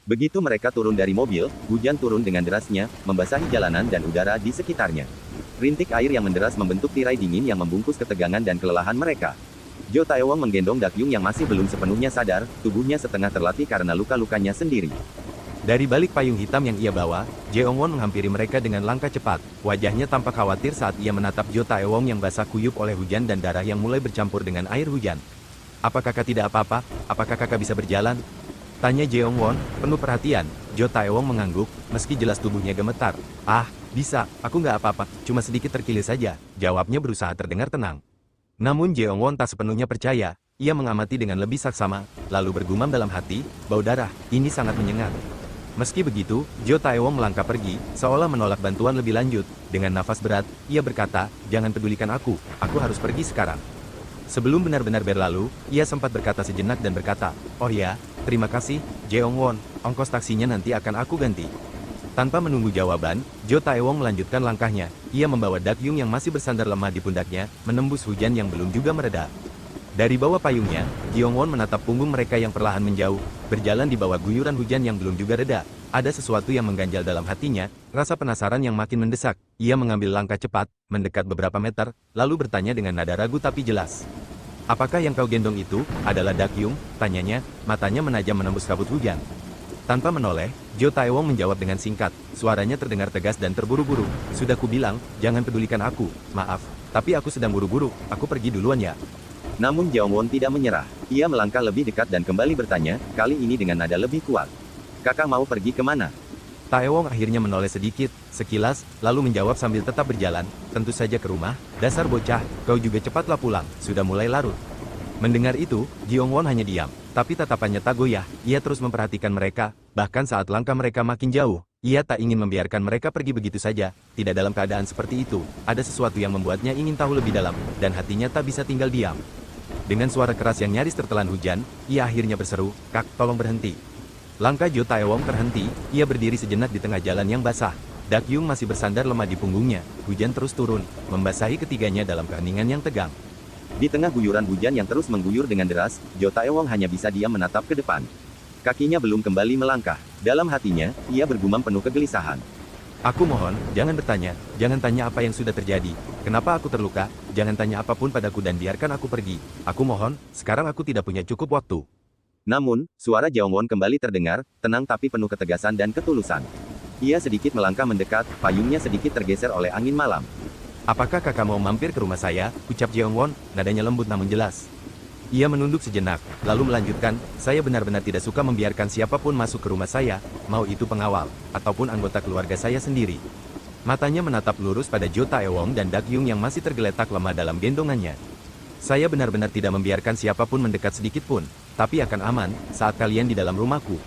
Begitu mereka turun dari mobil, hujan turun dengan derasnya, membasahi jalanan dan udara di sekitarnya. Rintik air yang menderas membentuk tirai dingin yang membungkus ketegangan dan kelelahan mereka. Jo Taewong menggendong Dakyung yang masih belum sepenuhnya sadar, tubuhnya setengah terlatih karena luka-lukanya sendiri. Dari balik payung hitam yang ia bawa, Jeongwon menghampiri mereka dengan langkah cepat. Wajahnya tampak khawatir saat ia menatap Jo Taewong yang basah kuyup oleh hujan dan darah yang mulai bercampur dengan air hujan. "Apa kakak tidak apa-apa? Apakah kakak bisa berjalan?" tanya Jeongwon, penuh perhatian. Jo Taewong mengangguk, meski jelas tubuhnya gemetar. "Ah, bisa, aku nggak apa-apa, cuma sedikit terkilir saja," jawabnya berusaha terdengar tenang. Namun Jeongwon tak sepenuhnya percaya. Ia mengamati dengan lebih saksama, lalu bergumam dalam hati, "Bau darah, ini sangat menyengat." Meski begitu, Jo Taewong melangkah pergi, seolah menolak bantuan lebih lanjut. Dengan nafas berat, ia berkata, "Jangan pedulikan aku harus pergi sekarang." Sebelum benar-benar berlalu, ia sempat berkata sejenak dan berkata, "Oh ya, terima kasih, Jeongwon, ongkos taksinya nanti akan aku ganti." Tanpa menunggu jawaban, Jo Taewong melanjutkan langkahnya. Ia membawa Dakyung yang masih bersandar lemah di pundaknya, menembus hujan yang belum juga mereda. Dari bawah payungnya, Jeongwon menatap punggung mereka yang perlahan menjauh, berjalan di bawah guyuran hujan yang belum juga reda. Ada sesuatu yang mengganjal dalam hatinya, rasa penasaran yang makin mendesak. Ia mengambil langkah cepat, mendekat beberapa meter, lalu bertanya dengan nada ragu tapi jelas. "Apakah yang kau gendong itu adalah Dakyung?" tanyanya, matanya menajam menembus kabut hujan. Tanpa menoleh, Jo Taewong menjawab dengan singkat. Suaranya terdengar tegas dan terburu-buru. "Sudah kubilang, jangan pedulikan aku. Maaf, tapi aku sedang buru-buru. Aku pergi duluan ya." Namun Jeongwon tidak menyerah. Ia melangkah lebih dekat dan kembali bertanya, kali ini dengan nada lebih kuat. "Kakak mau pergi kemana?" Taewong akhirnya menoleh sedikit, sekilas, lalu menjawab sambil tetap berjalan, "Tentu saja ke rumah. Dasar bocah, kau juga cepatlah pulang, sudah mulai larut." Mendengar itu, Jeongwon hanya diam, tapi tatapannya tak goyah. Ia terus memperhatikan mereka, bahkan saat langkah mereka makin jauh. Ia tak ingin membiarkan mereka pergi begitu saja. Tidak dalam keadaan seperti itu, ada sesuatu yang membuatnya ingin tahu lebih dalam, dan hatinya tak bisa tinggal diam. Dengan suara keras yang nyaris tertelan hujan, ia akhirnya berseru, "Kak, tolong berhenti." Langkah Jo Taewong terhenti, ia berdiri sejenak di tengah jalan yang basah. Dakyung masih bersandar lemah di punggungnya. Hujan terus turun, membasahi ketiganya dalam keheningan yang tegang. Di tengah guyuran hujan yang terus mengguyur dengan deras, Jo Taewong hanya bisa diam menatap ke depan. Kakinya belum kembali melangkah. Dalam hatinya, ia bergumam penuh kegelisahan. "Aku mohon, jangan bertanya, jangan tanya apa yang sudah terjadi. Kenapa aku terluka? Jangan tanya apapun padaku dan biarkan aku pergi. Aku mohon, sekarang aku tidak punya cukup waktu." Namun, suara Jeongwon kembali terdengar, tenang tapi penuh ketegasan dan ketulusan. Ia sedikit melangkah mendekat, payungnya sedikit tergeser oleh angin malam. "Apakah kakak mau mampir ke rumah saya?" ucap Jeongwon, nadanya lembut namun jelas. Ia menunduk sejenak, lalu melanjutkan, "Saya benar-benar tidak suka membiarkan siapapun masuk ke rumah saya, mau itu pengawal, ataupun anggota keluarga saya sendiri." Matanya menatap lurus pada Jo Taewong dan Dakyung yang masih tergeletak lemah dalam gendongannya. "Saya benar-benar tidak membiarkan siapapun mendekat sedikit pun, tapi akan aman saat kalian di dalam rumahku."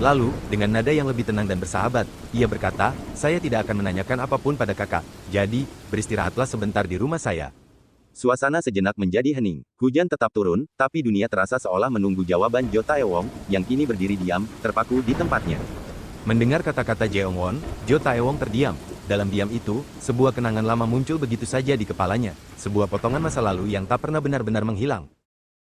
Lalu, dengan nada yang lebih tenang dan bersahabat, ia berkata, "Saya tidak akan menanyakan apapun pada kakak, jadi, beristirahatlah sebentar di rumah saya." Suasana sejenak menjadi hening. Hujan tetap turun, tapi dunia terasa seolah menunggu jawaban Jo Taewong, yang kini berdiri diam, terpaku di tempatnya. Mendengar kata-kata Jeongwon, Jo Taewong terdiam. Dalam diam itu, sebuah kenangan lama muncul begitu saja di kepalanya, sebuah potongan masa lalu yang tak pernah benar-benar menghilang.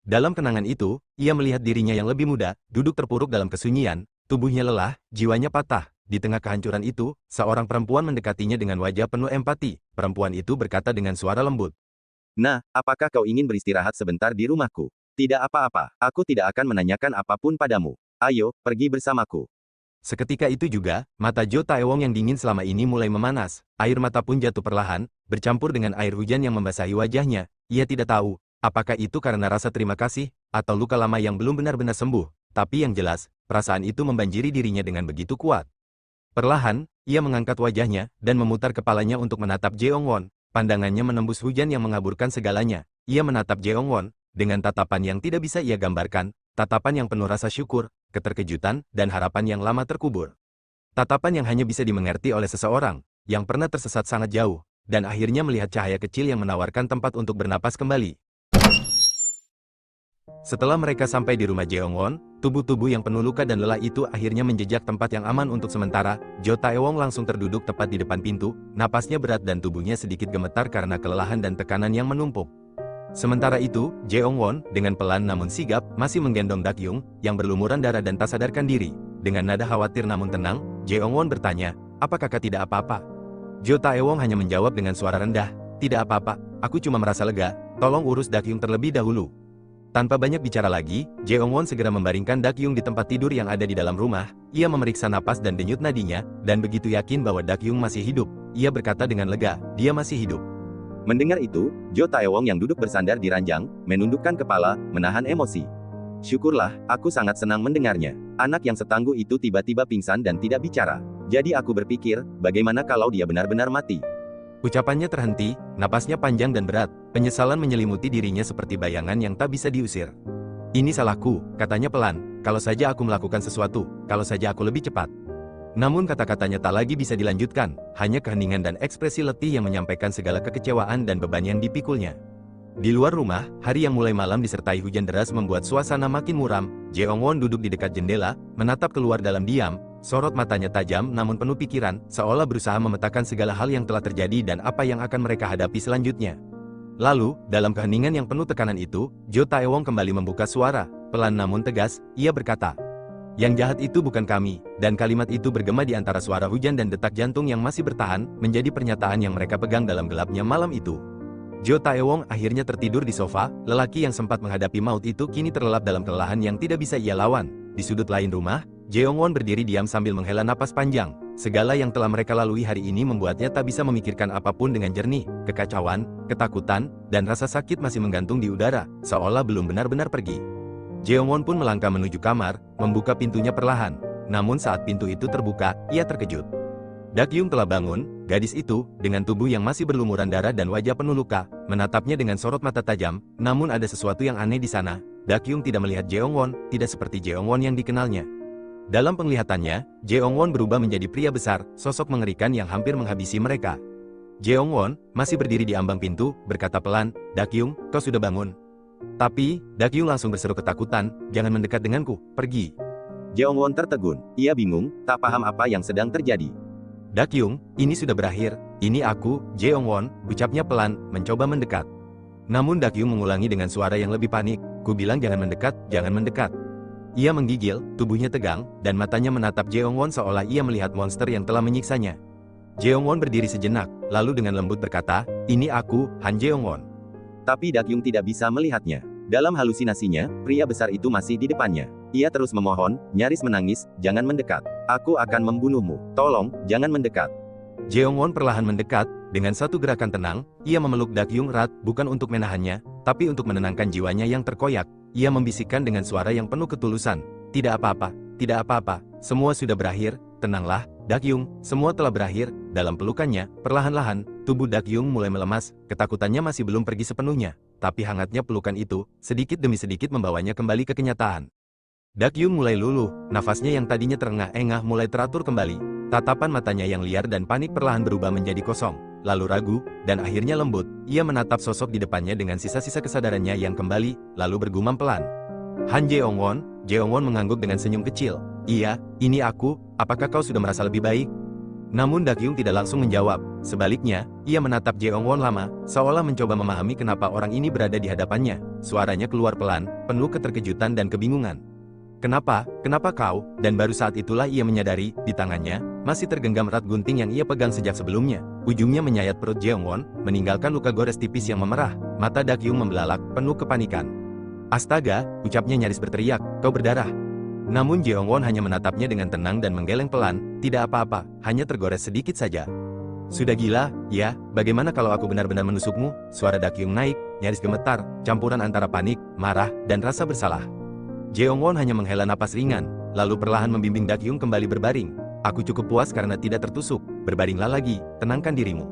Dalam kenangan itu, ia melihat dirinya yang lebih muda, duduk terpuruk dalam kesunyian, tubuhnya lelah, jiwanya patah. Di tengah kehancuran itu, seorang perempuan mendekatinya dengan wajah penuh empati. Perempuan itu berkata dengan suara lembut, "Nah, apakah kau ingin beristirahat sebentar di rumahku?" "Tidak apa-apa, aku tidak akan menanyakan apapun padamu. Ayo, pergi bersamaku." Seketika itu juga, mata Jo Taewong yang dingin selama ini mulai memanas. Air mata pun jatuh perlahan, bercampur dengan air hujan yang membasahi wajahnya. Ia tidak tahu, apakah itu karena rasa terima kasih, atau luka lama yang belum benar-benar sembuh. Tapi yang jelas, perasaan itu membanjiri dirinya dengan begitu kuat. Perlahan, ia mengangkat wajahnya, dan memutar kepalanya untuk menatap Jeongwon. Pandangannya menembus hujan yang mengaburkan segalanya. Ia menatap Jeongwon, dengan tatapan yang tidak bisa ia gambarkan, tatapan yang penuh rasa syukur, keterkejutan, dan harapan yang lama terkubur. Tatapan yang hanya bisa dimengerti oleh seseorang, yang pernah tersesat sangat jauh, dan akhirnya melihat cahaya kecil yang menawarkan tempat untuk bernapas kembali. Setelah mereka sampai di rumah Jeongwon, tubuh-tubuh yang penuh luka dan lelah itu akhirnya menjejak tempat yang aman untuk sementara. Jo Taewong langsung terduduk tepat di depan pintu, napasnya berat dan tubuhnya sedikit gemetar karena kelelahan dan tekanan yang menumpuk. Sementara itu, Jeongwon, dengan pelan namun sigap, masih menggendong Dakyung, yang berlumuran darah dan tak sadarkan diri. Dengan nada khawatir namun tenang, Jeongwon bertanya, "Apa kakak tidak apa-apa?" Jo Taewong hanya menjawab dengan suara rendah, "Tidak apa-apa, aku cuma merasa lega, tolong urus Dakyung terlebih dahulu." Tanpa banyak bicara lagi, Jeongwon segera membaringkan Dakyung di tempat tidur yang ada di dalam rumah. Ia memeriksa napas dan denyut nadinya, dan begitu yakin bahwa Dakyung masih hidup, ia berkata dengan lega, "Dia masih hidup." Mendengar itu, Jo Taewong yang duduk bersandar di ranjang, menundukkan kepala, menahan emosi. "Syukurlah, aku sangat senang mendengarnya. Anak yang setangguh itu tiba-tiba pingsan dan tidak bicara. Jadi aku berpikir, bagaimana kalau dia benar-benar mati?" Ucapannya terhenti, napasnya panjang dan berat, penyesalan menyelimuti dirinya seperti bayangan yang tak bisa diusir. "Ini salahku," katanya pelan, "kalau saja aku melakukan sesuatu, kalau saja aku lebih cepat." Namun kata-katanya tak lagi bisa dilanjutkan, hanya keheningan dan ekspresi letih yang menyampaikan segala kekecewaan dan beban yang dipikulnya. Di luar rumah, hari yang mulai malam disertai hujan deras membuat suasana makin muram. Jeongwon duduk di dekat jendela, menatap keluar dalam diam, sorot matanya tajam namun penuh pikiran, seolah berusaha memetakan segala hal yang telah terjadi dan apa yang akan mereka hadapi selanjutnya. Lalu, dalam keheningan yang penuh tekanan itu, Jo Taewong kembali membuka suara, pelan namun tegas, ia berkata, "Yang jahat itu bukan kami," dan kalimat itu bergema di antara suara hujan dan detak jantung yang masih bertahan, menjadi pernyataan yang mereka pegang dalam gelapnya malam itu. Jo Taewong akhirnya tertidur di sofa, lelaki yang sempat menghadapi maut itu kini terlelap dalam kelelahan yang tidak bisa ia lawan. Di sudut lain rumah, Jeongwon berdiri diam sambil menghela napas panjang. Segala yang telah mereka lalui hari ini membuatnya tak bisa memikirkan apapun dengan jernih. Kekacauan, ketakutan, dan rasa sakit masih menggantung di udara, seolah belum benar-benar pergi. Jeongwon pun melangkah menuju kamar, membuka pintunya perlahan. Namun saat pintu itu terbuka, ia terkejut. Dakyung telah bangun, gadis itu, dengan tubuh yang masih berlumuran darah dan wajah penuh luka, menatapnya dengan sorot mata tajam, namun ada sesuatu yang aneh di sana. Dakyung tidak melihat Jeongwon, tidak seperti Jeongwon yang dikenalnya. Dalam penglihatannya, Jeongwon berubah menjadi pria besar, sosok mengerikan yang hampir menghabisi mereka. Jeongwon, masih berdiri di ambang pintu, berkata pelan, "Dakyung, kau sudah bangun." Tapi, Dakyung langsung berseru ketakutan, "Jangan mendekat denganku, pergi." Jeongwon tertegun. Ia bingung, tak paham apa yang sedang terjadi. "Dakyung, ini sudah berakhir. Ini aku, Jeongwon," ucapnya pelan, mencoba mendekat. Namun Dakyung mengulangi dengan suara yang lebih panik, "Ku bilang jangan mendekat, jangan mendekat." Ia menggigil, tubuhnya tegang, dan matanya menatap Jeongwon seolah ia melihat monster yang telah menyiksanya. Jeongwon berdiri sejenak, lalu dengan lembut berkata, "Ini aku, Han Jeongwon." Tapi Dakyung tidak bisa melihatnya. Dalam halusinasinya, pria besar itu masih di depannya. Ia terus memohon, nyaris menangis, "Jangan mendekat. Aku akan membunuhmu. Tolong, jangan mendekat." Jeongwon perlahan mendekat, dengan satu gerakan tenang, ia memeluk Dakyung erat, bukan untuk menahannya, tapi untuk menenangkan jiwanya yang terkoyak. Ia membisikkan dengan suara yang penuh ketulusan, "Tidak apa-apa, tidak apa-apa, semua sudah berakhir, tenanglah, Dakyung, semua telah berakhir." Dalam pelukannya, perlahan-lahan, tubuh Dakyung mulai melemas, ketakutannya masih belum pergi sepenuhnya, tapi hangatnya pelukan itu, sedikit demi sedikit membawanya kembali ke kenyataan. Dakyung mulai luluh, nafasnya yang tadinya terengah-engah mulai teratur kembali, tatapan matanya yang liar dan panik perlahan berubah menjadi kosong, lalu ragu, dan akhirnya lembut. Ia menatap sosok di depannya dengan sisa-sisa kesadarannya yang kembali, lalu bergumam pelan, "Han Jeongwon." Jeongwon mengangguk dengan senyum kecil, "Iya, ini aku, apakah kau sudah merasa lebih baik?" Namun Dakyung tidak langsung menjawab, sebaliknya, ia menatap Jeongwon lama, seolah mencoba memahami kenapa orang ini berada di hadapannya. Suaranya keluar pelan, penuh keterkejutan dan kebingungan. "Kenapa? Kenapa kau?" Dan baru saat itulah ia menyadari, di tangannya, masih tergenggam erat gunting yang ia pegang sejak sebelumnya. Ujungnya menyayat perut Jeongwon, meninggalkan luka gores tipis yang memerah. Mata Dakyung membelalak, penuh kepanikan. "Astaga," ucapnya nyaris berteriak, "kau berdarah." Namun Jeongwon hanya menatapnya dengan tenang dan menggeleng pelan, "Tidak apa-apa, hanya tergores sedikit saja." "Sudah gila, ya? Bagaimana kalau aku benar-benar menusukmu?" Suara Dakyung naik, nyaris gemetar, campuran antara panik, marah, dan rasa bersalah. Jeongwon hanya menghela napas ringan, lalu perlahan membimbing Dakyung kembali berbaring. "Aku cukup puas karena tidak tertusuk, berbaringlah lagi, tenangkan dirimu."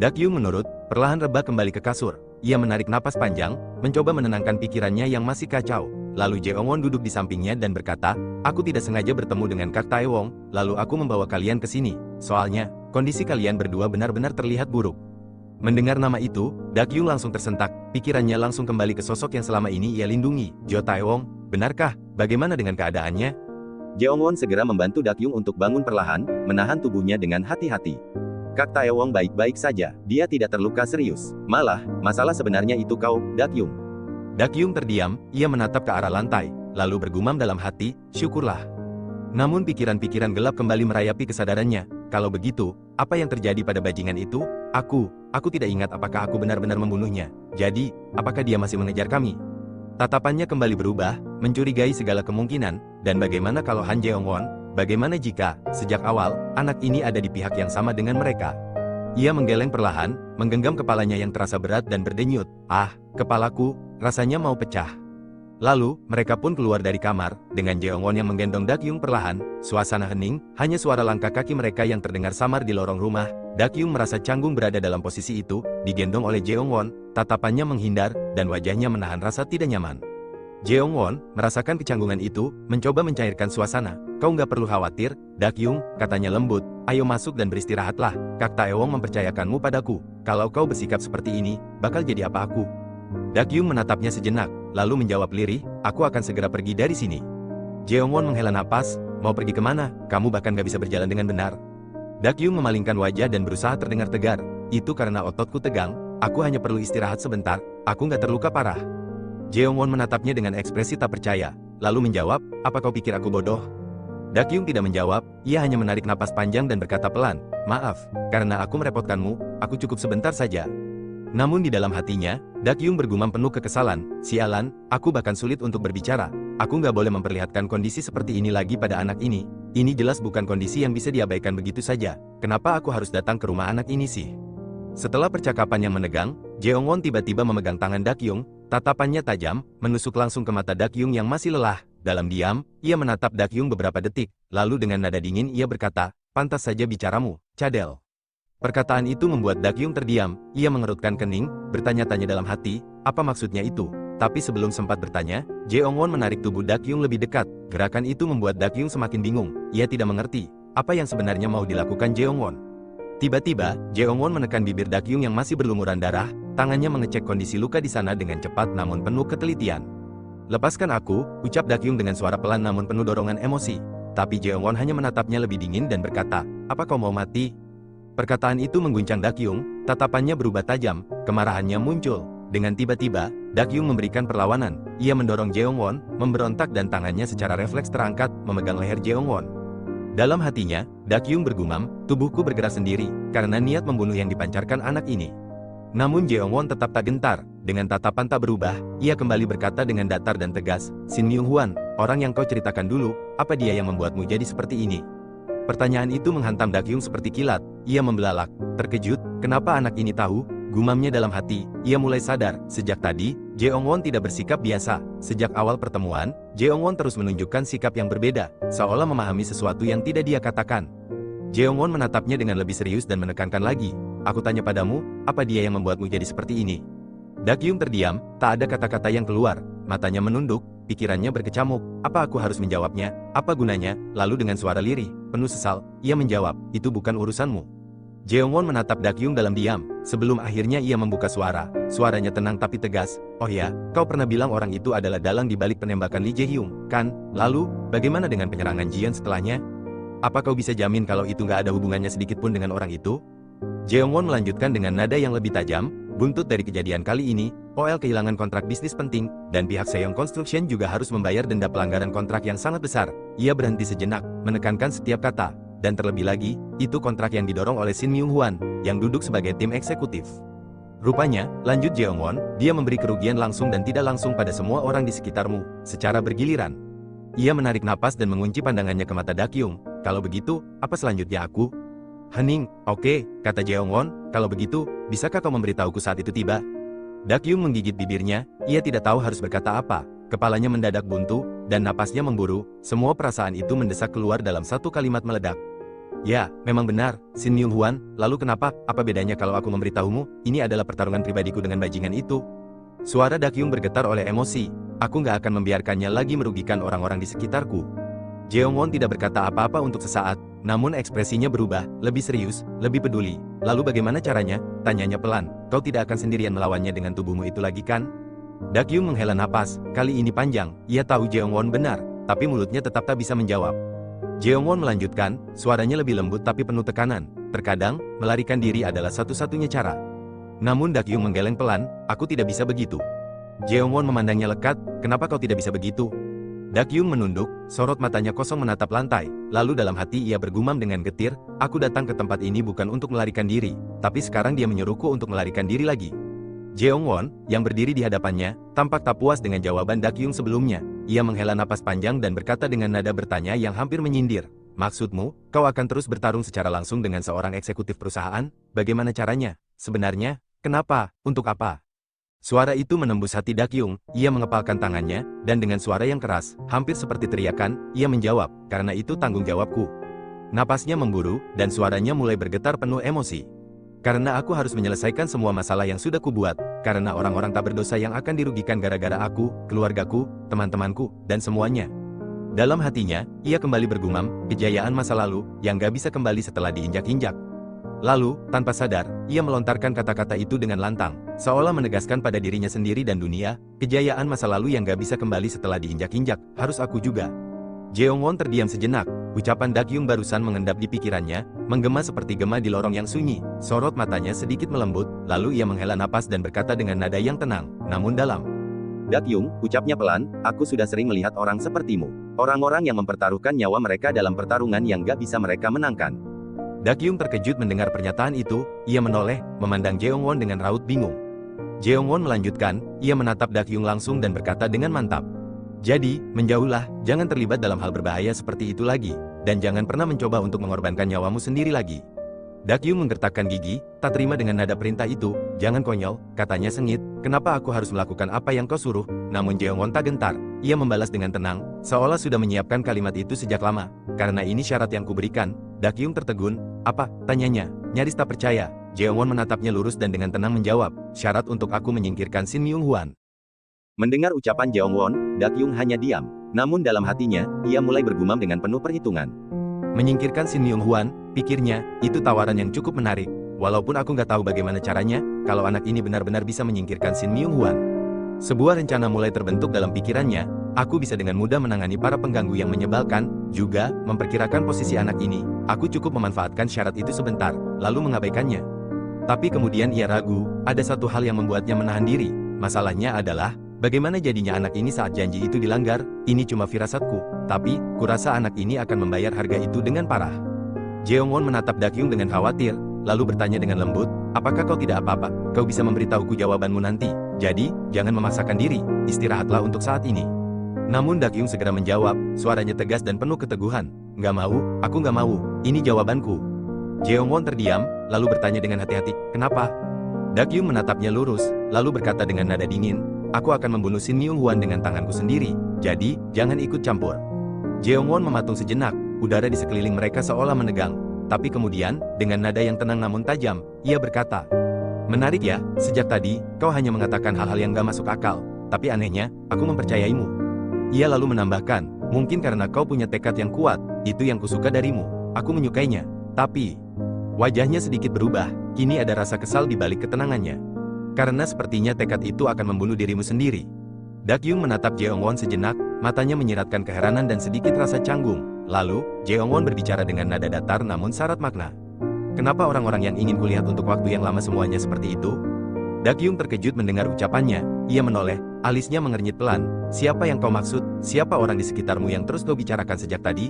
Dakyung menurut, perlahan rebah kembali ke kasur. Ia menarik napas panjang, mencoba menenangkan pikirannya yang masih kacau. Lalu Jeongwon duduk di sampingnya dan berkata, "Aku tidak sengaja bertemu dengan Kak Taewong, lalu aku membawa kalian ke sini. Soalnya, kondisi kalian berdua benar-benar terlihat buruk." Mendengar nama itu, Dakyung langsung tersentak, pikirannya langsung kembali ke sosok yang selama ini ia lindungi, Jo Taewong. "Benarkah? Bagaimana dengan keadaannya?" Jeongwon segera membantu Dakyung untuk bangun perlahan, menahan tubuhnya dengan hati-hati. "Kak Taewong baik-baik saja, dia tidak terluka serius. Malah, masalah sebenarnya itu kau, Dakyung." Dakyung terdiam, ia menatap ke arah lantai, lalu bergumam dalam hati, "Syukurlah." Namun pikiran-pikiran gelap kembali merayapi kesadarannya. Kalau begitu, apa yang terjadi pada bajingan itu? Aku tidak ingat apakah aku benar-benar membunuhnya. Jadi, apakah dia masih mengejar kami? Tatapannya kembali berubah, mencurigai segala kemungkinan, dan bagaimana kalau Han Jeongwon? Bagaimana jika, sejak awal, anak ini ada di pihak yang sama dengan mereka? Ia menggeleng perlahan, menggenggam kepalanya yang terasa berat dan berdenyut. Ah, kepalaku, rasanya mau pecah. Lalu, mereka pun keluar dari kamar, dengan Jeongwon yang menggendong Dakyung perlahan. Suasana hening, hanya suara langkah kaki mereka yang terdengar samar di lorong rumah. Dakyung merasa canggung berada dalam posisi itu, digendong oleh Jeongwon, tatapannya menghindar, dan wajahnya menahan rasa tidak nyaman. Jeongwon, merasakan kecanggungan itu, mencoba mencairkan suasana. Kau nggak perlu khawatir, Dakyung, katanya lembut. Ayo masuk dan beristirahatlah, Kak Taewong mempercayakanmu padaku. Kalau kau bersikap seperti ini, bakal jadi apa aku? Dakyung menatapnya sejenak, lalu menjawab lirih, aku akan segera pergi dari sini. Jeongwon menghela napas, mau pergi kemana? Kamu bahkan gak bisa berjalan dengan benar. Dakyung memalingkan wajah dan berusaha terdengar tegar. Itu karena ototku tegang, aku hanya perlu istirahat sebentar, aku gak terluka parah. Jeongwon menatapnya dengan ekspresi tak percaya, lalu menjawab, apa kau pikir aku bodoh? Dakyung tidak menjawab, ia hanya menarik napas panjang dan berkata pelan, maaf, karena aku merepotkanmu, aku cukup sebentar saja. Namun di dalam hatinya, Dakyung bergumam penuh kekesalan, sialan, aku bahkan sulit untuk berbicara. Aku nggak boleh memperlihatkan kondisi seperti ini lagi pada anak ini. Ini jelas bukan kondisi yang bisa diabaikan begitu saja. Kenapa aku harus datang ke rumah anak ini sih? Setelah percakapan yang menegang, Jeongwon tiba-tiba memegang tangan Dakyung, tatapannya tajam, menusuk langsung ke mata Dakyung yang masih lelah. Dalam diam, ia menatap Dakyung beberapa detik, lalu dengan nada dingin ia berkata, pantas saja bicaramu, cadel. Perkataan itu membuat Dakyung terdiam, ia mengerutkan kening, bertanya-tanya dalam hati, apa maksudnya itu? Tapi sebelum sempat bertanya, Jeongwon menarik tubuh Dakyung lebih dekat. Gerakan itu membuat Dakyung semakin bingung, ia tidak mengerti, apa yang sebenarnya mau dilakukan Jeongwon. Tiba-tiba, Jeongwon menekan bibir Dakyung yang masih berlumuran darah, tangannya mengecek kondisi luka di sana dengan cepat namun penuh ketelitian. Lepaskan aku, ucap Dakyung dengan suara pelan namun penuh dorongan emosi. Tapi Jeongwon hanya menatapnya lebih dingin dan berkata, apa kau mau mati? Perkataan itu mengguncang Dakyung, tatapannya berubah tajam, kemarahannya muncul. Dengan tiba-tiba, Dakyung memberikan perlawanan. Ia mendorong Jeongwon, memberontak dan tangannya secara refleks terangkat, memegang leher Jeongwon. Dalam hatinya, Dakyung bergumam, tubuhku bergerak sendiri, karena niat membunuh yang dipancarkan anak ini. Namun Jeongwon tetap tak gentar, dengan tatapan tak berubah, ia kembali berkata dengan datar dan tegas, Shin Myung-hwan, orang yang kau ceritakan dulu, apa dia yang membuatmu jadi seperti ini? Pertanyaan itu menghantam Dakyung seperti kilat, ia membelalak, terkejut, kenapa anak ini tahu? Gumamnya dalam hati, ia mulai sadar, sejak tadi, Jeongwon tidak bersikap biasa. Sejak awal pertemuan, Jeongwon terus menunjukkan sikap yang berbeda, seolah memahami sesuatu yang tidak dia katakan. Jeongwon menatapnya dengan lebih serius dan menekankan lagi, aku tanya padamu, apa dia yang membuatmu jadi seperti ini? Dakyung terdiam, tak ada kata-kata yang keluar, matanya menunduk, pikirannya berkecamuk, apa aku harus menjawabnya, apa gunanya, lalu dengan suara lirih, penuh sesal, ia menjawab, itu bukan urusanmu. Jeongwon menatap Dakyung dalam diam, sebelum akhirnya ia membuka suara, suaranya tenang tapi tegas, oh ya, kau pernah bilang orang itu adalah dalang di balik penembakan Lee Jae-hyung, kan? Lalu, bagaimana dengan penyerangan Jian setelahnya? Apa kau bisa jamin kalau itu nggak ada hubungannya sedikit pun dengan orang itu? Jeongwon melanjutkan dengan nada yang lebih tajam, buntut dari kejadian kali ini, OL kehilangan kontrak bisnis penting, dan pihak Seong Construction juga harus membayar denda pelanggaran kontrak yang sangat besar. Ia berhenti sejenak, menekankan setiap kata, dan terlebih lagi, itu kontrak yang didorong oleh Shin Myung-hwan, yang duduk sebagai tim eksekutif. Rupanya, lanjut Jeongwon, dia memberi kerugian langsung dan tidak langsung pada semua orang di sekitarmu, secara bergiliran. Ia menarik napas dan mengunci pandangannya ke mata Dakyung, kalau begitu, apa selanjutnya aku? Hening, oke, kata Jeongwon, kalau begitu, bisakah kau memberitahuku saat itu tiba? Dakyung menggigit bibirnya, ia tidak tahu harus berkata apa, kepalanya mendadak buntu, dan napasnya memburu, semua perasaan itu mendesak keluar dalam satu kalimat meledak. Ya, memang benar, Shin Myung-hwan, lalu kenapa, apa bedanya kalau aku memberitahumu, ini adalah pertarungan pribadiku dengan bajingan itu? Suara Dakyung bergetar oleh emosi, aku nggak akan membiarkannya lagi merugikan orang-orang di sekitarku. Jeongwon tidak berkata apa-apa untuk sesaat, namun ekspresinya berubah, lebih serius, lebih peduli. Lalu bagaimana caranya? Tanyanya pelan, kau tidak akan sendirian melawannya dengan tubuhmu itu lagi kan? Dakyung menghela napas, kali ini panjang, ia tahu Jeongwon benar, tapi mulutnya tetap tak bisa menjawab. Jeongwon melanjutkan, suaranya lebih lembut tapi penuh tekanan, terkadang, melarikan diri adalah satu-satunya cara. Namun Dakyung menggeleng pelan, aku tidak bisa begitu. Jeongwon memandangnya lekat, kenapa kau tidak bisa begitu? Dakyung menunduk, sorot matanya kosong menatap lantai, lalu dalam hati ia bergumam dengan getir, aku datang ke tempat ini bukan untuk melarikan diri, tapi sekarang dia menyuruhku untuk melarikan diri lagi. Jeongwon, yang berdiri di hadapannya, tampak tak puas dengan jawaban Dakyung sebelumnya. Ia menghela napas panjang dan berkata dengan nada bertanya yang hampir menyindir. Maksudmu, kau akan terus bertarung secara langsung dengan seorang eksekutif perusahaan? Bagaimana caranya? Sebenarnya, kenapa? Untuk apa? Suara itu menembus hati Dakyung, ia mengepalkan tangannya, dan dengan suara yang keras, hampir seperti teriakan, ia menjawab, karena itu tanggung jawabku. Napasnya memburu, dan suaranya mulai bergetar penuh emosi. Karena aku harus menyelesaikan semua masalah yang sudah kubuat, karena orang-orang tak berdosa yang akan dirugikan gara-gara aku, keluargaku, teman-temanku, dan semuanya. Dalam hatinya, ia kembali bergumam, kejayaan masa lalu, yang gak bisa kembali setelah diinjak-injak. Lalu, tanpa sadar, ia melontarkan kata-kata itu dengan lantang, seolah menegaskan pada dirinya sendiri dan dunia, kejayaan masa lalu yang gak bisa kembali setelah diinjak-injak, harus aku juga. Jeongwon terdiam sejenak, ucapan Dakyung barusan mengendap di pikirannya, menggema seperti gema di lorong yang sunyi, sorot matanya sedikit melembut, lalu ia menghela napas dan berkata dengan nada yang tenang, namun dalam. Dakyung, ucapnya pelan, aku sudah sering melihat orang sepertimu. Orang-orang yang mempertaruhkan nyawa mereka dalam pertarungan yang gak bisa mereka menangkan. Dakyung terkejut mendengar pernyataan itu, ia menoleh, memandang Jeongwon dengan raut bingung. Jeongwon melanjutkan, ia menatap Dakyung langsung dan berkata dengan mantap. Jadi, menjauhlah, jangan terlibat dalam hal berbahaya seperti itu lagi, dan jangan pernah mencoba untuk mengorbankan nyawamu sendiri lagi. Dakyung menggertakkan gigi, tak terima dengan nada perintah itu, jangan konyol, katanya sengit, kenapa aku harus melakukan apa yang kau suruh, namun Jeongwon tak gentar, ia membalas dengan tenang, seolah sudah menyiapkan kalimat itu sejak lama, karena ini syarat yang kuberikan. Dakyung tertegun, apa, tanyanya, nyaris tak percaya, Jeongwon menatapnya lurus dan dengan tenang menjawab, syarat untuk aku menyingkirkan Shin Myung-hwan. Mendengar ucapan Jeongwon, Dakyung hanya diam. Namun dalam hatinya, ia mulai bergumam dengan penuh perhitungan. Menyingkirkan Shin Myung-hwan, pikirnya, itu tawaran yang cukup menarik. Walaupun aku nggak tahu bagaimana caranya, kalau anak ini benar-benar bisa menyingkirkan Shin Myung-hwan. Sebuah rencana mulai terbentuk dalam pikirannya, aku bisa dengan mudah menangani para pengganggu yang menyebalkan, juga, memperkirakan posisi anak ini, aku cukup memanfaatkan syarat itu sebentar, lalu mengabaikannya. Tapi kemudian ia ragu, ada satu hal yang membuatnya menahan diri, masalahnya adalah, bagaimana jadinya anak ini saat janji itu dilanggar? Ini cuma firasatku, tapi, kurasa anak ini akan membayar harga itu dengan parah. Jeongwon menatap Dakyung dengan khawatir, lalu bertanya dengan lembut, apakah kau tidak apa-apa? Kau bisa memberitahuku jawabanmu nanti, jadi, jangan memaksakan diri, istirahatlah untuk saat ini. Namun Dakyung segera menjawab, suaranya tegas dan penuh keteguhan, nggak mau, aku nggak mau, ini jawabanku. Jeongwon terdiam, lalu bertanya dengan hati-hati, kenapa? Dakyung menatapnya lurus, lalu berkata dengan nada dingin, aku akan membunuh Shin Myung-hwan dengan tanganku sendiri, jadi, jangan ikut campur. Jeongwon mematung sejenak, udara di sekeliling mereka seolah menegang, tapi kemudian, dengan nada yang tenang namun tajam, ia berkata, menarik ya, sejak tadi, kau hanya mengatakan hal-hal yang gak masuk akal, tapi anehnya, aku mempercayaimu. Ia lalu menambahkan, mungkin karena kau punya tekad yang kuat, itu yang kusuka darimu, aku menyukainya, tapi... Wajahnya sedikit berubah, kini ada rasa kesal di balik ketenangannya. Karena sepertinya tekad itu akan membunuh dirimu sendiri. Dakyung menatap Jeongwon sejenak, matanya menyiratkan keheranan dan sedikit rasa canggung. Lalu, Jeongwon berbicara dengan nada datar namun syarat makna. Kenapa orang-orang yang ingin kulihat untuk waktu yang lama semuanya seperti itu? Dakyung terkejut mendengar ucapannya, ia menoleh, alisnya mengernyit pelan. Siapa yang kau maksud? Siapa orang di sekitarmu yang terus kau bicarakan sejak tadi?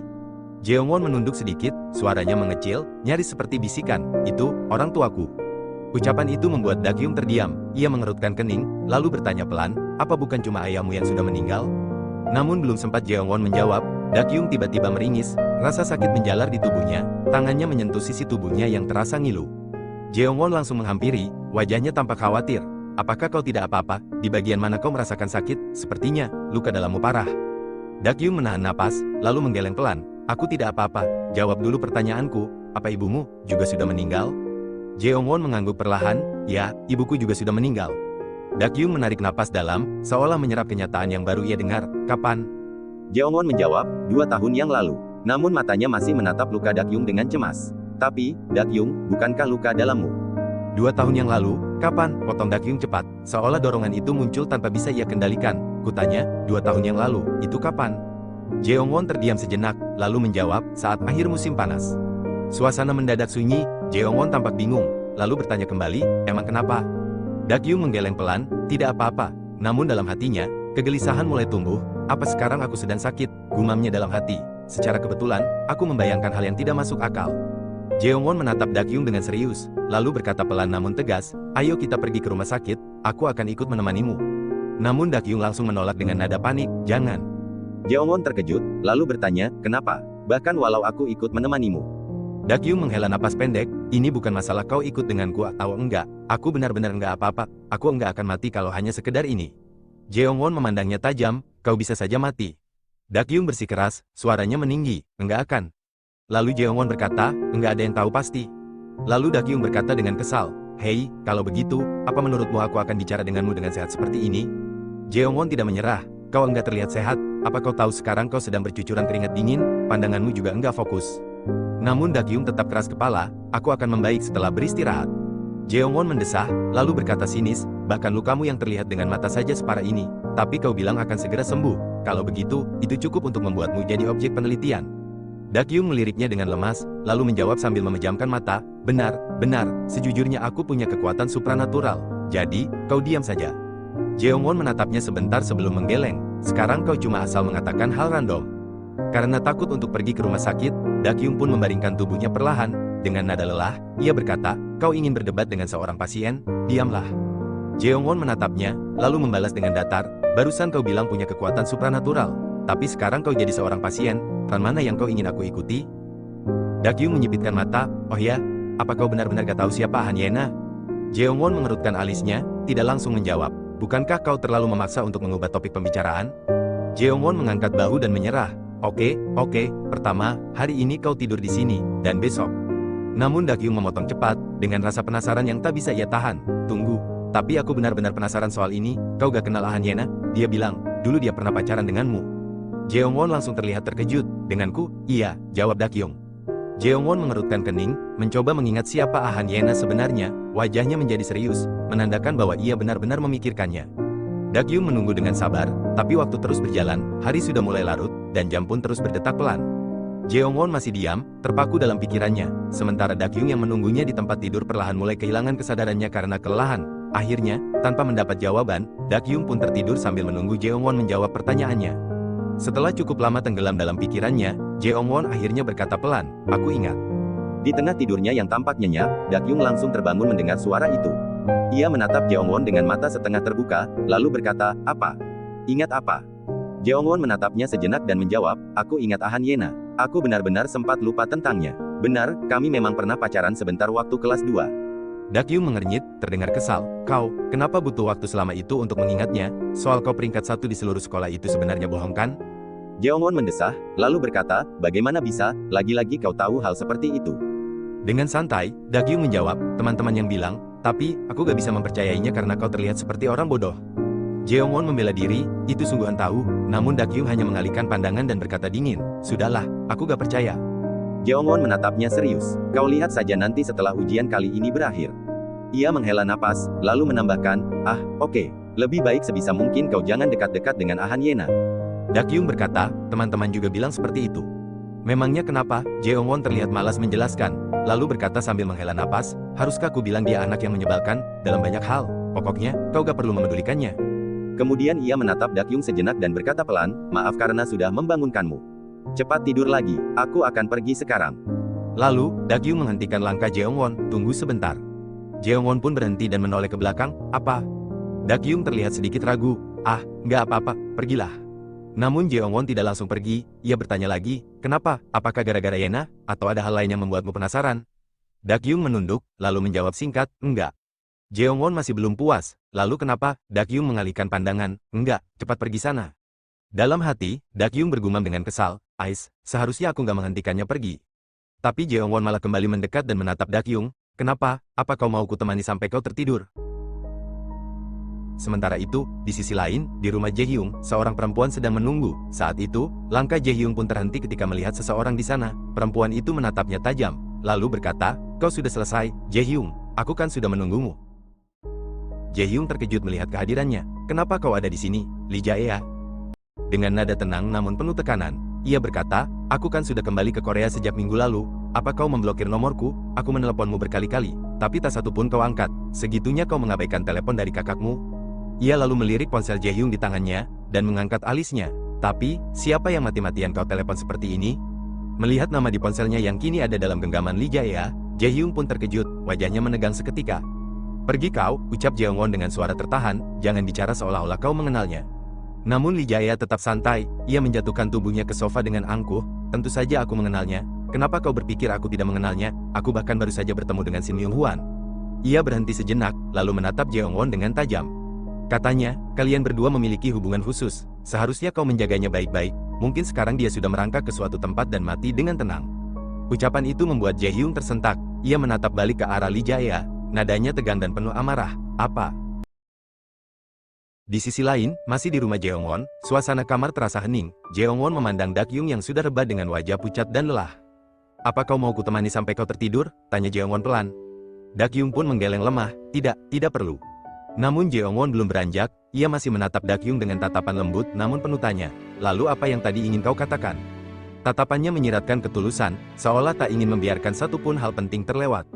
Jeongwon menunduk sedikit, suaranya mengecil, nyaris seperti bisikan, itu, orang tuaku. Ucapan itu membuat Dakyung terdiam, ia mengerutkan kening, lalu bertanya pelan, apa bukan cuma ayahmu yang sudah meninggal? Namun belum sempat Jeongwon menjawab, Dakyung tiba-tiba meringis, rasa sakit menjalar di tubuhnya, tangannya menyentuh sisi tubuhnya yang terasa ngilu. Jeongwon langsung menghampiri, wajahnya tampak khawatir, apakah kau tidak apa-apa, di bagian mana kau merasakan sakit, sepertinya, luka dalammu parah. Dakyung menahan napas, lalu menggeleng pelan, aku tidak apa-apa, jawab dulu pertanyaanku, apa ibumu juga sudah meninggal? Jeongwon mengangguk perlahan, ya, ibuku juga sudah meninggal. Dakyung menarik napas dalam, seolah menyerap kenyataan yang baru ia dengar, kapan? Jeongwon menjawab, 2 tahun yang lalu. Namun matanya masih menatap luka Dakyung dengan cemas. Tapi, Dakyung, bukankah luka dalammu? 2 tahun yang lalu, kapan? Potong Dakyung cepat, seolah dorongan itu muncul tanpa bisa ia kendalikan. Kutanya, 2 tahun yang lalu, itu kapan? Jeongwon terdiam sejenak, lalu menjawab, saat akhir musim panas. Suasana mendadak sunyi, Jeongwon tampak bingung, lalu bertanya kembali, emang kenapa? Dakyung menggeleng pelan, tidak apa-apa, namun dalam hatinya, kegelisahan mulai tumbuh, Apa sekarang aku sedang sakit? Gumamnya dalam hati. Secara kebetulan, aku membayangkan hal yang tidak masuk akal. Jeongwon menatap Dakyung dengan serius, lalu berkata pelan namun tegas, ayo kita pergi ke rumah sakit, aku akan ikut menemanimu. Namun Dakyung langsung menolak dengan nada panik, jangan. Jeongwon terkejut, lalu bertanya, kenapa? Bahkan walau aku ikut menemanimu. Dakyung menghela napas pendek, ini bukan masalah kau ikut denganku atau enggak, aku benar-benar enggak apa-apa, aku enggak akan mati kalau hanya sekedar ini. Jeongwon memandangnya tajam, kau bisa saja mati. Dakyung bersikeras, suaranya meninggi, enggak akan. Lalu Jeongwon berkata, enggak ada yang tahu pasti. Lalu Dakyung berkata dengan kesal, hei, kalau begitu, apa menurutmu aku akan bicara denganmu dengan sehat seperti ini? Jeongwon tidak menyerah, kau enggak terlihat sehat, apa kau tahu sekarang kau sedang bercucuran keringat dingin, pandanganmu juga enggak fokus. Namun Dakyung tetap keras kepala, aku akan membaik setelah beristirahat. Jeongwon mendesah, lalu berkata sinis, bahkan lukamu yang terlihat dengan mata saja separah ini, tapi kau bilang akan segera sembuh, kalau begitu, itu cukup untuk membuatmu jadi objek penelitian. Dakyung meliriknya dengan lemas, lalu menjawab sambil memejamkan mata, benar, sejujurnya aku punya kekuatan supranatural, jadi, kau diam saja. Jeongwon menatapnya sebentar sebelum menggeleng, sekarang kau cuma asal mengatakan hal random. Karena takut untuk pergi ke rumah sakit, Dakyung pun membaringkan tubuhnya perlahan, dengan nada lelah, ia berkata, kau ingin berdebat dengan seorang pasien, diamlah. Jeongwon menatapnya, lalu membalas dengan datar, barusan kau bilang punya kekuatan supranatural, tapi sekarang kau jadi seorang pasien, peran mana yang kau ingin aku ikuti? Dakyung menyipitkan mata, oh ya, apa kau benar-benar gak tahu siapa Han Yena? Jeongwon mengerutkan alisnya, tidak langsung menjawab, bukankah kau terlalu memaksa untuk mengubah topik pembicaraan? Jeongwon mengangkat bahu dan menyerah, oke, pertama, hari ini kau tidur di sini, dan besok. Namun Dakyung memotong cepat, dengan rasa penasaran yang tak bisa ia tahan, tunggu, tapi aku benar-benar penasaran soal ini, kau gak kenal Han Yena? Dia bilang, dulu dia pernah pacaran denganmu. Jeongwon langsung terlihat terkejut, denganku, iya, jawab Dakyung. Jeongwon mengerutkan kening, mencoba mengingat siapa Han Yena sebenarnya, wajahnya menjadi serius, menandakan bahwa ia benar-benar memikirkannya. Dakyung menunggu dengan sabar, tapi waktu terus berjalan, hari sudah mulai larut, dan jam pun terus berdetak pelan. Jeongwon masih diam, terpaku dalam pikirannya, sementara Dakyung yang menunggunya di tempat tidur perlahan mulai kehilangan kesadarannya karena kelelahan. Akhirnya, tanpa mendapat jawaban, Dakyung pun tertidur sambil menunggu Jeongwon menjawab pertanyaannya. Setelah cukup lama tenggelam dalam pikirannya, Jeongwon akhirnya berkata pelan, aku ingat. Di tengah tidurnya yang tampak nyenyak, Dakyung langsung terbangun mendengar suara itu. Ia menatap Jeongwon dengan mata setengah terbuka, lalu berkata, apa? Ingat apa? Jeongwon menatapnya sejenak dan menjawab, aku ingat Han Yena. Aku benar-benar sempat lupa tentangnya. Benar, kami memang pernah pacaran sebentar waktu kelas 2. Dakyung mengernyit, terdengar kesal. Kau, kenapa butuh waktu selama itu untuk mengingatnya? Soal kau peringkat 1 di seluruh sekolah itu sebenarnya bohong kan? Jeongwon mendesah, lalu berkata, bagaimana bisa, lagi-lagi kau tahu hal seperti itu? Dengan santai, Dakyung menjawab, teman-teman yang bilang, tapi, aku gak bisa mempercayainya karena kau terlihat seperti orang bodoh. Jeongwon membela diri, itu sungguhan tahu, namun Dakyung hanya mengalihkan pandangan dan berkata dingin, sudahlah, aku gak percaya. Jeongwon menatapnya serius, kau lihat saja nanti setelah ujian kali ini berakhir. Ia menghela napas, lalu menambahkan, oke, lebih baik sebisa mungkin kau jangan dekat-dekat dengan Han Yena. Dakyung berkata, teman-teman juga bilang seperti itu. Memangnya kenapa? Jeongwon terlihat malas menjelaskan, lalu berkata sambil menghela napas, haruskah ku bilang dia anak yang menyebalkan, dalam banyak hal, pokoknya, kau gak perlu memedulikannya. Kemudian ia menatap Dakyung sejenak dan berkata pelan, maaf karena sudah membangunkanmu. Cepat tidur lagi, aku akan pergi sekarang. Lalu, Dakyung menghentikan langkah Jeongwon, tunggu sebentar. Jeongwon pun berhenti dan menoleh ke belakang, apa? Dakyung terlihat sedikit ragu, nggak apa-apa, pergilah. Namun Jeongwon tidak langsung pergi, ia bertanya lagi, kenapa? Apakah gara-gara Yena, atau ada hal lain yang membuatmu penasaran? Dakyung menunduk, lalu menjawab singkat, enggak. Jeongwon masih belum puas, lalu kenapa? Dakyung mengalihkan pandangan, enggak, cepat pergi sana. Dalam hati, Dakyung bergumam dengan kesal, seharusnya aku nggak menghentikannya pergi. Tapi Jeongwon malah kembali mendekat dan menatap Dakyung, kenapa? Apa kau mau kutemani sampai kau tertidur? Sementara itu, di sisi lain, di rumah Jaehyung, seorang perempuan sedang menunggu. Saat itu, langkah Jaehyung pun terhenti ketika melihat seseorang di sana. Perempuan itu menatapnya tajam, lalu berkata, kau sudah selesai, Jaehyung, aku kan sudah menunggumu. Jaehyung terkejut melihat kehadirannya. Kenapa kau ada di sini, Lee Jae-a? Dengan nada tenang namun penuh tekanan, ia berkata, aku kan sudah kembali ke Korea sejak minggu lalu. Apa kau memblokir nomorku? Aku meneleponmu berkali-kali, tapi tak satu pun kau angkat. Segitunya kau mengabaikan telepon dari kakakmu? Ia lalu melirik ponsel Jaehyung di tangannya, dan mengangkat alisnya. Tapi, siapa yang mati-matian kau telepon seperti ini? Melihat nama di ponselnya yang kini ada dalam genggaman Lee Jae-a, Jae-hyung pun terkejut, wajahnya menegang seketika. Pergi kau, ucap Jeong-won dengan suara tertahan, jangan bicara seolah-olah kau mengenalnya. Namun Lee Jae-a tetap santai, ia menjatuhkan tubuhnya ke sofa dengan angkuh, tentu saja aku mengenalnya, kenapa kau berpikir aku tidak mengenalnya, aku bahkan baru saja bertemu dengan Shin Myung-hwan. Ia berhenti sejenak, lalu menatap Jeong-won dengan tajam. Katanya, kalian berdua memiliki hubungan khusus, seharusnya kau menjaganya baik-baik, mungkin sekarang dia sudah merangkak ke suatu tempat dan mati dengan tenang. Ucapan itu membuat Jae-hyung tersentak, ia menatap balik ke arah Lee Jae-a, nadanya tegang dan penuh amarah, apa? Di sisi lain, masih di rumah Jeong-won, suasana kamar terasa hening, Jeong-won memandang Dak-yung yang sudah rebah dengan wajah pucat dan lelah. Apa kau mau kutemani sampai kau tertidur? Tanya Jeong-won pelan. Dak-yung pun menggeleng lemah, tidak perlu. Namun Jeong-won belum beranjak, ia masih menatap Dak-yung dengan tatapan lembut namun penuh tanya. Lalu apa yang tadi ingin kau katakan? Tatapannya menyiratkan ketulusan, seolah tak ingin membiarkan satu pun hal penting terlewat.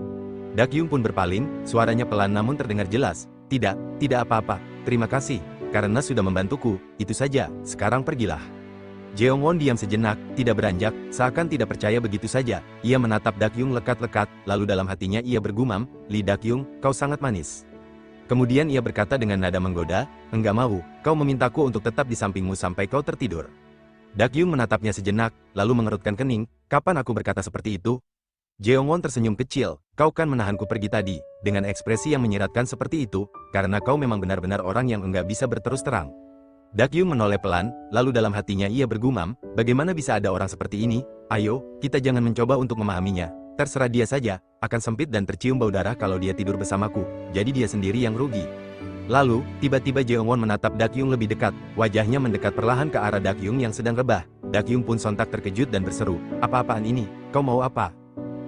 Dak-yung pun berpaling, suaranya pelan namun terdengar jelas. Tidak apa-apa, terima kasih, karena sudah membantuku, itu saja, sekarang pergilah. Jeong-won diam sejenak, tidak beranjak, seakan tidak percaya begitu saja. Ia menatap Dak-yung lekat-lekat, lalu dalam hatinya ia bergumam, Lee Dak-yung, kau sangat manis. Kemudian ia berkata dengan nada menggoda, enggak mau, kau memintaku untuk tetap di sampingmu sampai kau tertidur. Dak-yung menatapnya sejenak, lalu mengerutkan kening, kapan aku berkata seperti itu? Jeong-won tersenyum kecil, kau kan menahanku pergi tadi, dengan ekspresi yang menyiratkan seperti itu, karena kau memang benar-benar orang yang enggak bisa berterus terang. Dak-yung menoleh pelan, lalu dalam hatinya ia bergumam, bagaimana bisa ada orang seperti ini? Ayo, kita jangan mencoba untuk memahaminya, terserah dia saja, akan sempit dan tercium bau darah kalau dia tidur bersamaku, jadi dia sendiri yang rugi. Lalu, tiba-tiba Jeong-won menatap Dak-yung lebih dekat, wajahnya mendekat perlahan ke arah Dak-yung yang sedang rebah. Dak-yung pun sontak terkejut dan berseru, apa-apaan ini, kau mau apa?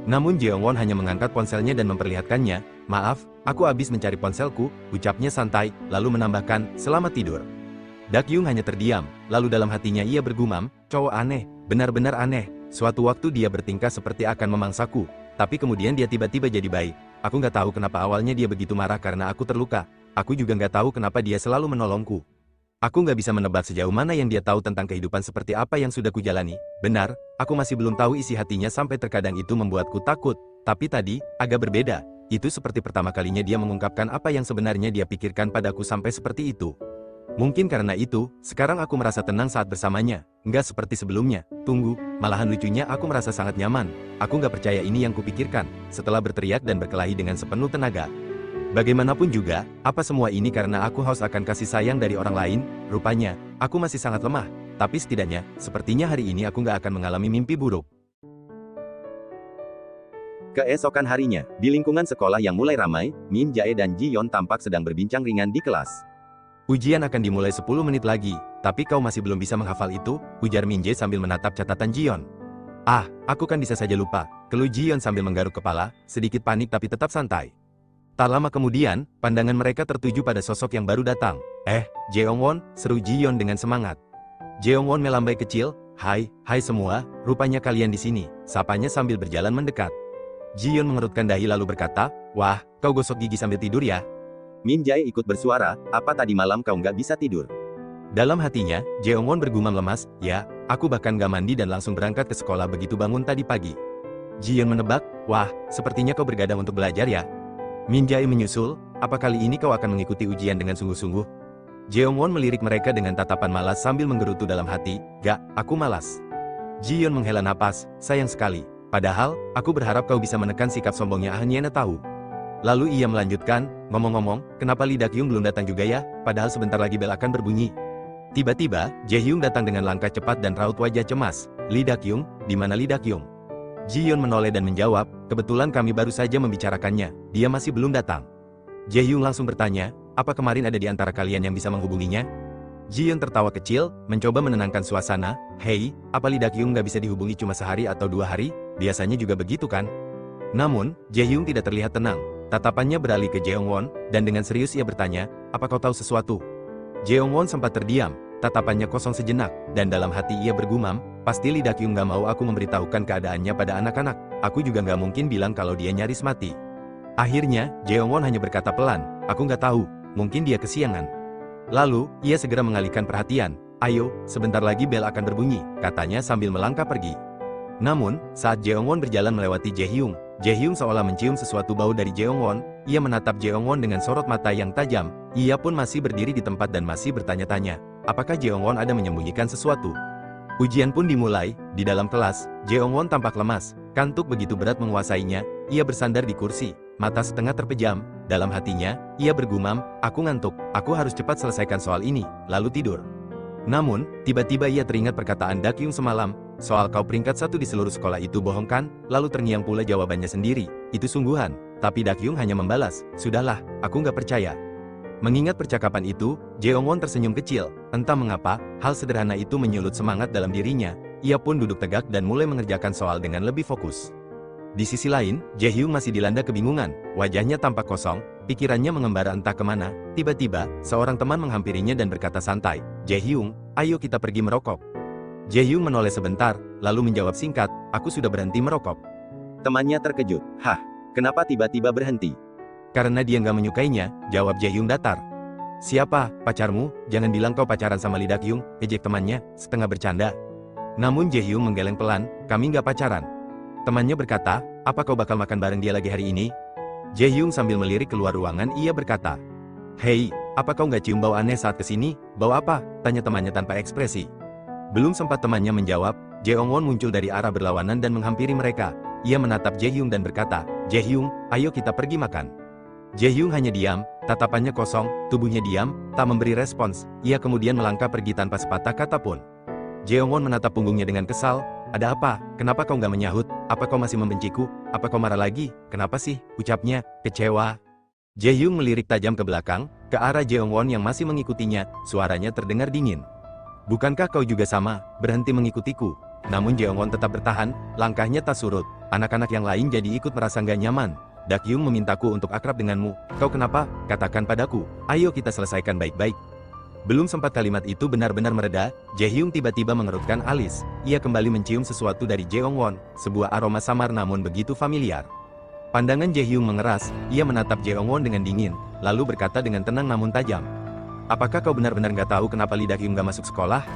Namun Jeong-won hanya mengangkat ponselnya dan memperlihatkannya, maaf, aku habis mencari ponselku, ucapnya santai, lalu menambahkan, selamat tidur. Dak-yung hanya terdiam, lalu dalam hatinya ia bergumam, cowok aneh, benar-benar aneh, suatu waktu dia bertingkah seperti akan memangsaku, tapi kemudian dia tiba-tiba jadi baik, aku nggak tahu kenapa awalnya dia begitu marah karena aku terluka, aku juga nggak tahu kenapa dia selalu menolongku. Aku nggak bisa menebak sejauh mana yang dia tahu tentang kehidupan seperti apa yang sudah kujalani. Benar, aku masih belum tahu isi hatinya sampai terkadang itu membuatku takut. Tapi tadi, agak berbeda. Itu seperti pertama kalinya dia mengungkapkan apa yang sebenarnya dia pikirkan padaku sampai seperti itu. Mungkin karena itu, sekarang aku merasa tenang saat bersamanya. Nggak seperti sebelumnya. Tunggu, malahan lucunya aku merasa sangat nyaman. Aku nggak percaya ini yang kupikirkan. Setelah berteriak dan berkelahi dengan sepenuh tenaga. Bagaimanapun juga, apa semua ini karena aku haus akan kasih sayang dari orang lain? Rupanya, aku masih sangat lemah. Tapi setidaknya, sepertinya hari ini aku nggak akan mengalami mimpi buruk. Keesokan harinya, di lingkungan sekolah yang mulai ramai, Min Jae dan Ji Yeon tampak sedang berbincang ringan di kelas. Ujian akan dimulai 10 menit lagi, tapi kau masih belum bisa menghafal itu, ujar Min Jae sambil menatap catatan Ji Yeon. Ah, aku kan bisa saja lupa, keluh Ji Yeon sambil menggaruk kepala, sedikit panik tapi tetap santai. Tak lama kemudian, pandangan mereka tertuju pada sosok yang baru datang. Jeong-won, seru Ji Yeon dengan semangat. Jeong-won melambai kecil, hai semua, rupanya kalian di sini, sapanya sambil berjalan mendekat. Ji Yeon mengerutkan dahi lalu berkata, wah, kau gosok gigi sambil tidur ya? Min Jae ikut bersuara, apa tadi malam kau nggak bisa tidur? Dalam hatinya, Jeong-won bergumam lemas, ya, aku bahkan gak mandi dan langsung berangkat ke sekolah begitu bangun tadi pagi. Ji Yeon menebak, wah, sepertinya kau bergadang untuk belajar ya? Min Jae menyusul, apa kali ini kau akan mengikuti ujian dengan sungguh-sungguh? Jeong-won melirik mereka dengan tatapan malas sambil menggerutu dalam hati, gak, aku malas. Ji Yeon menghela napas, sayang sekali. Padahal, aku berharap kau bisa menekan sikap sombongnya Ah Nyena tahu. Lalu ia melanjutkan, ngomong-ngomong, kenapa Lee Dak-yung belum datang juga ya? Padahal sebentar lagi bel akan berbunyi. Tiba-tiba, Jae-hyung datang dengan langkah cepat dan raut wajah cemas. Lee Dak-yung, di mana Lee Dak-yung? Ji Yeon menoleh dan menjawab, kebetulan kami baru saja membicarakannya, dia masih belum datang. Jae-hyung langsung bertanya, apa kemarin ada di antara kalian yang bisa menghubunginya? Ji Yeon tertawa kecil, mencoba menenangkan suasana, hei, apa Lee Dak-yung nggak bisa dihubungi cuma sehari atau 2 hari? Biasanya juga begitu kan? Namun, Jae-hyung tidak terlihat tenang, tatapannya beralih ke Jeong-won, dan dengan serius ia bertanya, apa kau tahu sesuatu? Jeong-won sempat terdiam, tatapannya kosong sejenak, dan dalam hati ia bergumam, pasti Lee Dak-yung gak mau aku memberitahukan keadaannya pada anak-anak, aku juga gak mungkin bilang kalau dia nyaris mati. Akhirnya, Jeong-won hanya berkata pelan, aku gak tahu, mungkin dia kesiangan. Lalu, ia segera mengalihkan perhatian, Ayo, sebentar lagi bel akan berbunyi, katanya sambil melangkah pergi. Namun, saat Jeongwon berjalan melewati Jaehyung seolah mencium sesuatu bau dari Jeongwon. Ia menatap Jeongwon dengan sorot mata yang tajam. Ia pun masih berdiri di tempat dan masih bertanya-tanya, apakah Jeongwon ada menyembunyikan sesuatu. Ujian pun dimulai. Di dalam kelas, Jeongwon tampak lemas, kantuk begitu berat menguasainya. Ia bersandar di kursi, mata setengah terpejam. Dalam hatinya, ia bergumam, aku ngantuk, aku harus cepat selesaikan soal ini, lalu tidur. Namun, tiba-tiba ia teringat perkataan Dakyung semalam, soal kau peringkat 1 di seluruh sekolah itu bohong kan? Lalu terngiang pula jawabannya sendiri, itu sungguhan. Tapi Dakyung hanya membalas, sudahlah, aku nggak percaya. Mengingat percakapan itu, Jeongwon tersenyum kecil. Entah mengapa, hal sederhana itu menyulut semangat dalam dirinya. Ia pun duduk tegak dan mulai mengerjakan soal dengan lebih fokus. Di sisi lain, Jaehyung masih dilanda kebingungan. Wajahnya tampak kosong, pikirannya mengembara entah kemana. Tiba-tiba, seorang teman menghampirinya dan berkata santai, Jaehyung, ayo kita pergi merokok. Jaehyung menoleh sebentar, lalu menjawab singkat, aku sudah berhenti merokok. Temannya terkejut. Hah, kenapa tiba-tiba berhenti? Karena dia nggak menyukainya, jawab Jaehyung datar. Siapa, pacarmu? Jangan bilang kau pacaran sama Lee Dakyung, ejek temannya, setengah bercanda. Namun Jaehyung menggeleng pelan, kami nggak pacaran. Temannya berkata, apa kau bakal makan bareng dia lagi hari ini? Jaehyung sambil melirik keluar ruangan ia berkata, hei, apa kau nggak cium bau aneh saat kesini? Bau apa? Tanya temannya tanpa ekspresi. Belum sempat temannya menjawab, Jeongwon muncul dari arah berlawanan dan menghampiri mereka. Ia menatap Jaehyung dan berkata, Jaehyung, ayo kita pergi makan. Jaehyung hanya diam, tatapannya kosong, tubuhnya diam, tak memberi respons. Ia kemudian melangkah pergi tanpa sepatah kata pun. Jeongwon menatap punggungnya dengan kesal, ada apa? Kenapa kau nggak menyahut? Apa kau masih membenciku? Apa kau marah lagi? Kenapa sih? Ucapnya, kecewa. Jaehyung melirik tajam ke belakang, ke arah Jeongwon yang masih mengikutinya, suaranya terdengar dingin. Bukankah kau juga sama, berhenti mengikutiku? Namun Jeongwon tetap bertahan, langkahnya tak surut. Anak-anak yang lain jadi ikut merasa nggak nyaman. Dakyung memintaku untuk akrab denganmu. Kau kenapa? Katakan padaku. Ayo kita selesaikan baik-baik. Belum sempat kalimat itu benar-benar mereda, Jaehyung tiba-tiba mengerutkan alis. Ia kembali mencium sesuatu dari Jeongwon, sebuah aroma samar namun begitu familiar. Pandangan Jaehyung mengeras, ia menatap Jeongwon dengan dingin, lalu berkata dengan tenang namun tajam. Apakah kau benar-benar nggak tahu kenapa Lee Dakyung nggak masuk sekolah?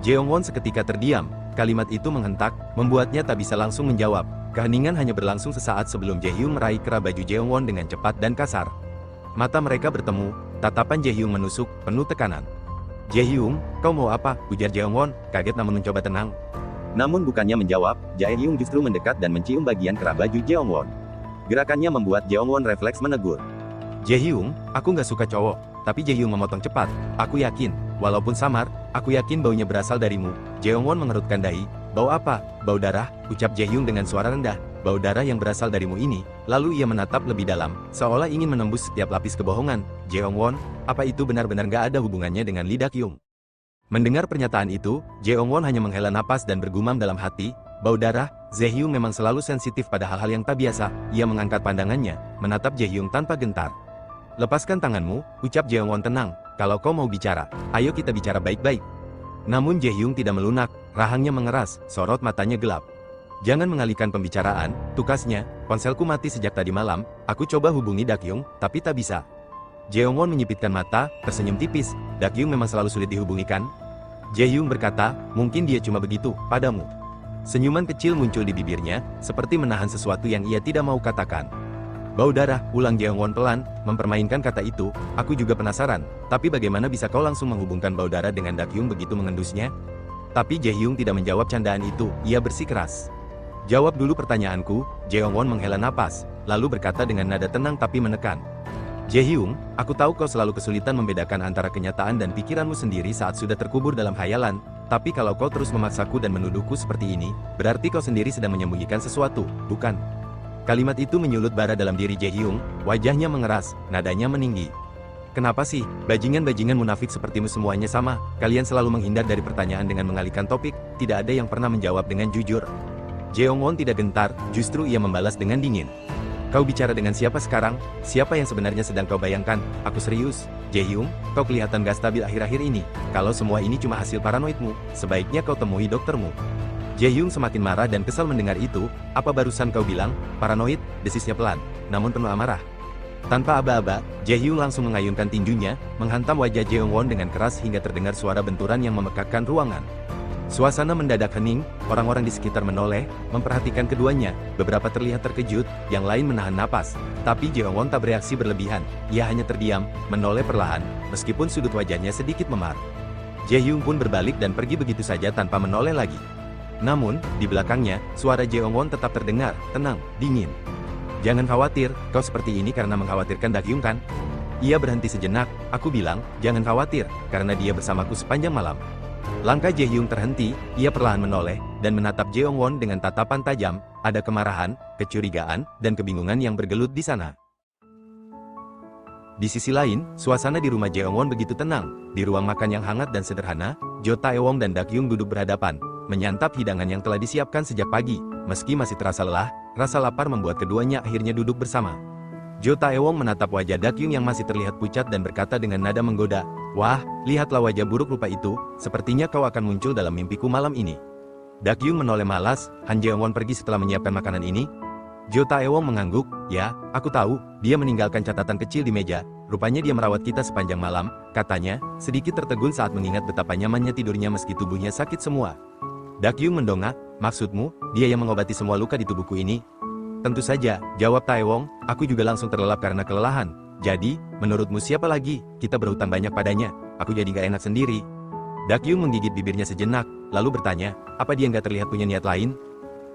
Jeongwon seketika terdiam, kalimat itu menghentak, membuatnya tak bisa langsung menjawab. Keheningan hanya berlangsung sesaat sebelum Jaehyung meraih kerah baju Jeongwon dengan cepat dan kasar. Mata mereka bertemu, tatapan Jaehyung menusuk, penuh tekanan. Jaehyung, kau mau apa? Ujar Jeongwon, kaget namun mencoba tenang. Namun bukannya menjawab, Jaehyung justru mendekat dan mencium bagian kerah baju Jeongwon. Gerakannya membuat Jeongwon refleks menegur. Jaehyung, aku nggak suka cowok. Tapi Jaehyung memotong cepat. Aku yakin, walaupun samar, aku yakin baunya berasal darimu. Jeongwon mengerutkan dahi. Bau apa? Bau darah, ucap Jaehyung dengan suara rendah. Bau darah yang berasal darimu ini. Lalu ia menatap lebih dalam, seolah ingin menembus setiap lapis kebohongan. Jeongwon, apa itu benar-benar gak ada hubungannya dengan Lee Dakyung? Mendengar pernyataan itu, Jeongwon hanya menghela napas dan bergumam dalam hati, bau darah. Jaehyung memang selalu sensitif pada hal-hal yang tak biasa. Ia mengangkat pandangannya, menatap Jaehyung tanpa gentar. Lepaskan tanganmu, ucap Jeongwon tenang. Kalau kau mau bicara, ayo kita bicara baik-baik. Namun Jaehyung tidak melunak, rahangnya mengeras, sorot matanya gelap. Jangan mengalihkan pembicaraan, tukasnya, ponselku mati sejak tadi malam, aku coba hubungi Dakyung, tapi tak bisa. Jeongwon menyipitkan mata, tersenyum tipis, Dakyung memang selalu sulit dihubungi kan? Jaehyung berkata, mungkin dia cuma begitu, padamu. Senyuman kecil muncul di bibirnya, seperti menahan sesuatu yang ia tidak mau katakan. Bau darah, ulang Jeongwon pelan, mempermainkan kata itu, aku juga penasaran, tapi bagaimana bisa kau langsung menghubungkan bau darah dengan Dakyung begitu mengendusnya? Tapi Jaehyung tidak menjawab candaan itu, ia bersikeras. Jawab dulu pertanyaanku, Jeongwon menghela napas, lalu berkata dengan nada tenang tapi menekan. Jaehyung, aku tahu kau selalu kesulitan membedakan antara kenyataan dan pikiranmu sendiri saat sudah terkubur dalam khayalan, tapi kalau kau terus memaksaku dan menuduhku seperti ini, berarti kau sendiri sedang menyembunyikan sesuatu, bukan? Kalimat itu menyulut bara dalam diri Jaehyung, wajahnya mengeras, nadanya meninggi. Kenapa sih, bajingan-bajingan munafik sepertimu semuanya sama, kalian selalu menghindar dari pertanyaan dengan mengalihkan topik, tidak ada yang pernah menjawab dengan jujur. Jeongwon tidak gentar, justru ia membalas dengan dingin. Kau bicara dengan siapa sekarang? Siapa yang sebenarnya sedang kau bayangkan? Aku serius. Jaehyung, kau kelihatan gak stabil akhir-akhir ini. Kalau semua ini cuma hasil paranoidmu, sebaiknya kau temui doktermu. Jaehyung semakin marah dan kesal mendengar itu. Apa barusan kau bilang? Paranoid, desisnya pelan, namun penuh amarah. Tanpa aba-aba, Jae-hyung langsung mengayunkan tinjunya, menghantam wajah Jeong-won dengan keras hingga terdengar suara benturan yang memekakkan ruangan. Suasana mendadak hening, orang-orang di sekitar menoleh, memperhatikan keduanya, beberapa terlihat terkejut, yang lain menahan napas. Tapi Jeong-won tak bereaksi berlebihan, ia hanya terdiam, menoleh perlahan, meskipun sudut wajahnya sedikit memar. Jae-hyung pun berbalik dan pergi begitu saja tanpa menoleh lagi. Namun, di belakangnya, suara Jeong-won tetap terdengar, tenang, dingin. Jangan khawatir, kau seperti ini karena mengkhawatirkan Dak-hyung kan? Ia berhenti sejenak, aku bilang, jangan khawatir, karena dia bersamaku sepanjang malam. Langkah Jae-hyung terhenti, ia perlahan menoleh, dan menatap Jeong-won dengan tatapan tajam, ada kemarahan, kecurigaan, dan kebingungan yang bergelut di sana. Di sisi lain, suasana di rumah Jeong-won begitu tenang. Di ruang makan yang hangat dan sederhana, Jo Tae-won dan Dak-hyung duduk berhadapan, menyantap hidangan yang telah disiapkan sejak pagi. Meski masih terasa lelah, rasa lapar membuat keduanya akhirnya duduk bersama. Jo Tae-won menatap wajah Dak-hyung yang masih terlihat pucat dan berkata dengan nada menggoda, "Wah, lihatlah wajah buruk rupa itu, sepertinya kau akan muncul dalam mimpiku malam ini." Dak-hyung menoleh malas, Han Jeong-won pergi setelah menyiapkan makanan ini. Jo Tae-won mengangguk, "Ya, aku tahu, dia meninggalkan catatan kecil di meja, rupanya dia merawat kita sepanjang malam," katanya, sedikit tertegun saat mengingat betapa nyamannya tidurnya meski tubuhnya sakit semua. Dak-hyung mendongak, "Maksudmu, dia yang mengobati semua luka di tubuhku ini?" "Tentu saja," jawab Tae-won, "aku juga langsung terlelap karena kelelahan. Jadi, menurutmu siapa lagi? Kita berhutang banyak padanya, aku jadi gak enak sendiri." Dak-hyung menggigit bibirnya sejenak, lalu bertanya, "Apa dia nggak terlihat punya niat lain?"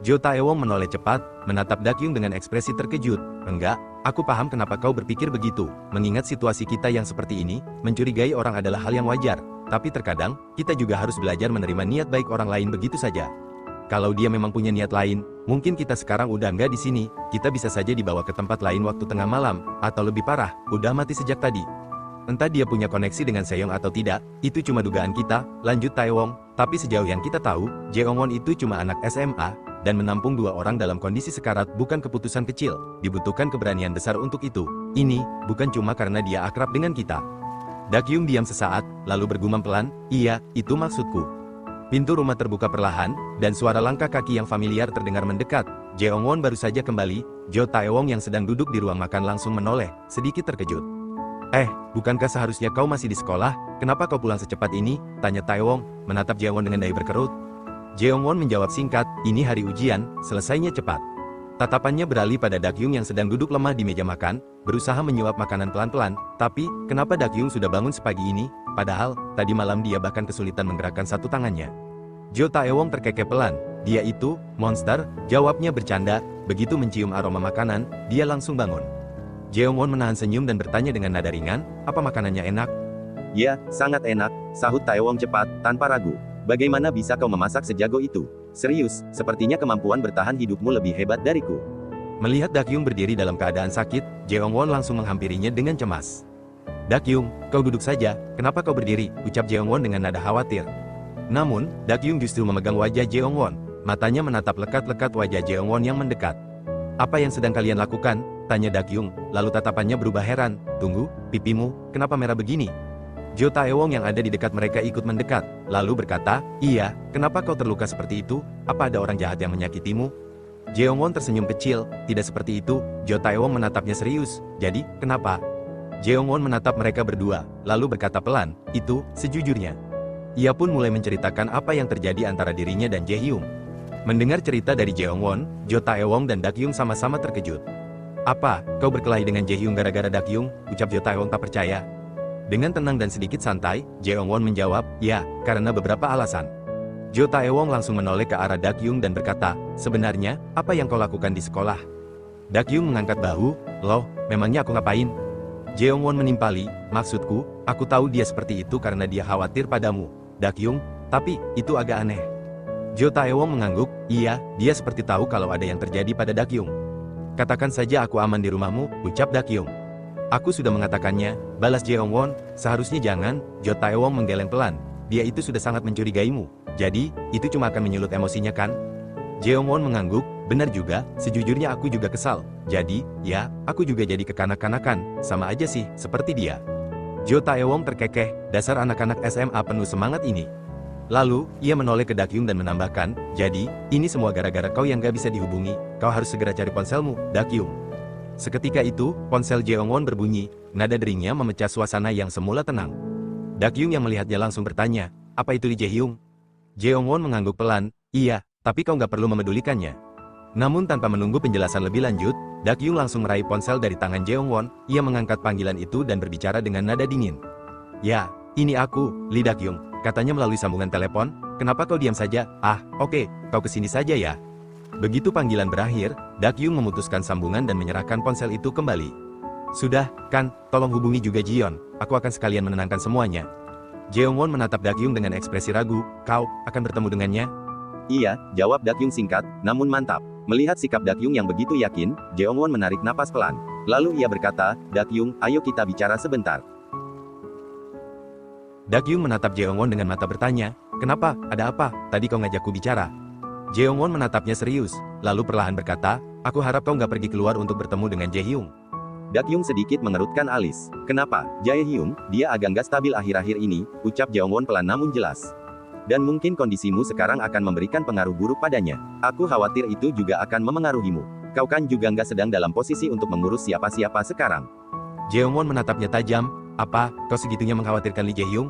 Jo Tae-won menoleh cepat, menatap Dak-hyung dengan ekspresi terkejut. "Enggak, aku paham kenapa kau berpikir begitu. Mengingat situasi kita yang seperti ini, mencurigai orang adalah hal yang wajar. Tapi terkadang, kita juga harus belajar menerima niat baik orang lain begitu saja. Kalau dia memang punya niat lain, mungkin kita sekarang udah nggak di sini, kita bisa saja dibawa ke tempat lain waktu tengah malam, atau lebih parah, udah mati sejak tadi. Entah dia punya koneksi dengan Seyong atau tidak, itu cuma dugaan kita," lanjut Tae-won. "Tapi sejauh yang kita tahu, Jeong-won itu cuma anak SMA, dan menampung 2 orang dalam kondisi sekarat bukan keputusan kecil, dibutuhkan keberanian besar untuk itu. Ini, bukan cuma karena dia akrab dengan kita." Dak-hyung diam sesaat, lalu bergumam pelan, "Iya, itu maksudku." Pintu rumah terbuka perlahan, dan suara langkah kaki yang familiar terdengar mendekat. Jeong-won baru saja kembali, Jo Tae-won yang sedang duduk di ruang makan langsung menoleh, sedikit terkejut. Bukankah seharusnya kau masih di sekolah? Kenapa kau pulang secepat ini?" tanya Tae-won, menatap Jeong-won dengan dahi berkerut. Jeong-won menjawab singkat, "Ini hari ujian, selesainya cepat." Tatapannya beralih pada Dak-hyung yang sedang duduk lemah di meja makan, berusaha menyuap makanan pelan-pelan. Tapi, kenapa Dak-hyung sudah bangun sepagi ini? Padahal, tadi malam dia bahkan kesulitan menggerakkan satu tangannya. Jo Tae-won terkekeh pelan. "Dia itu, monster," jawabnya bercanda. Begitu mencium aroma makanan, dia langsung bangun. Jeong-won menahan senyum dan bertanya dengan nada ringan, "Apa makanannya enak?" "Ya, sangat enak," sahut Tae-won cepat, tanpa ragu. "Bagaimana bisa kau memasak sejago itu? Serius, sepertinya kemampuan bertahan hidupmu lebih hebat dariku." Melihat Dak-hyung berdiri dalam keadaan sakit, Jeong-won langsung menghampirinya dengan cemas. "Dak-hyung, kau duduk saja, kenapa kau berdiri?" ucap Jeong-won dengan nada khawatir. Namun, Dak-hyung justru memegang wajah Jeong-won, matanya menatap lekat-lekat wajah Jeong-won yang mendekat. "Apa yang sedang kalian lakukan?" tanya Dak-hyung, lalu tatapannya berubah heran. "Tunggu, pipimu, kenapa merah begini?" Jo Tae-won yang ada di dekat mereka ikut mendekat, lalu berkata, "Iya, kenapa kau terluka seperti itu? Apa ada orang jahat yang menyakitimu?" Jeong-won tersenyum kecil, "Tidak seperti itu." Jo Tae-won menatapnya serius, "Jadi, kenapa?" Jeong-won menatap mereka berdua, lalu berkata pelan, "Itu, sejujurnya." Ia pun mulai menceritakan apa yang terjadi antara dirinya dan Jae-hyung. Mendengar cerita dari Jeong-won, Jo Tae-won dan Dak-hyung sama-sama terkejut. "Apa, kau berkelahi dengan Jae-hyung gara-gara Dak-hyung?" ucap Jo Tae-won tak percaya. Dengan tenang dan sedikit santai, Jeong-won menjawab, "Ya, karena beberapa alasan." Jo Tae-won langsung menoleh ke arah Dak-hyung dan berkata, "Sebenarnya, apa yang kau lakukan di sekolah?" Dak-hyung mengangkat bahu, "Loh, memangnya aku ngapain?" Jeong-won menimpali, "Maksudku, aku tahu dia seperti itu karena dia khawatir padamu, Dak-hyung, tapi, itu agak aneh." Jo Tae-won mengangguk, "Iya, dia seperti tahu kalau ada yang terjadi pada Dak-hyung." "Katakan saja aku aman di rumahmu," ucap Dak-hyung. "Aku sudah mengatakannya," balas Jeong-won. "Seharusnya jangan." Jo Tae-won menggeleng pelan, "Dia itu sudah sangat mencurigaimu. Jadi, itu cuma akan menyulut emosinya kan?" Jeong-won mengangguk, "Benar juga, sejujurnya aku juga kesal. Jadi, ya, aku juga jadi kekanak-kanakan, sama aja sih, seperti dia." Jo Tae-won terkekeh, dasar anak-anak SMA penuh semangat ini. Lalu, ia menoleh ke Dak-hyung dan menambahkan, "Jadi, ini semua gara-gara kau yang gak bisa dihubungi. Kau harus segera cari ponselmu, Dak-hyung." Seketika itu, ponsel Jeongwon berbunyi, nada deringnya memecah suasana yang semula tenang. Dakyung yang melihatnya langsung bertanya, apa itu Lee Jae-hyung? Jeongwon mengangguk pelan, iya, tapi kau nggak perlu memedulikannya. Namun tanpa menunggu penjelasan lebih lanjut, Dakyung langsung meraih ponsel dari tangan Jeongwon, ia mengangkat panggilan itu dan berbicara dengan nada dingin. Ya, ini aku, Lee Dakyung, katanya melalui sambungan telepon, kenapa kau diam saja? Ah, oke, kau kesini saja ya. Begitu panggilan berakhir, Dakyung memutuskan sambungan dan menyerahkan ponsel itu kembali. Sudah, kan, tolong hubungi juga Jion, aku akan sekalian menenangkan semuanya. Jeongwon menatap Dakyung dengan ekspresi ragu, kau akan bertemu dengannya? Iya, jawab Dakyung singkat, namun mantap. Melihat sikap Dakyung yang begitu yakin, Jeongwon menarik napas pelan. Lalu ia berkata, Dakyung, ayo kita bicara sebentar. Dakyung menatap Jeongwon dengan mata bertanya, kenapa, ada apa, tadi kau ngajakku bicara? Jeongwon menatapnya serius, lalu perlahan berkata, aku harap kau nggak pergi keluar untuk bertemu dengan Jae-hyung. Dakyung sedikit mengerutkan alis. Kenapa, Jae-hyung, dia agak nggak stabil akhir-akhir ini, ucap Jeongwon pelan namun jelas. Dan mungkin kondisimu sekarang akan memberikan pengaruh buruk padanya. Aku khawatir itu juga akan memengaruhimu. Kau kan juga nggak sedang dalam posisi untuk mengurus siapa-siapa sekarang. Jeongwon menatapnya tajam, apa, kau segitunya mengkhawatirkan Lee Jae-hyung?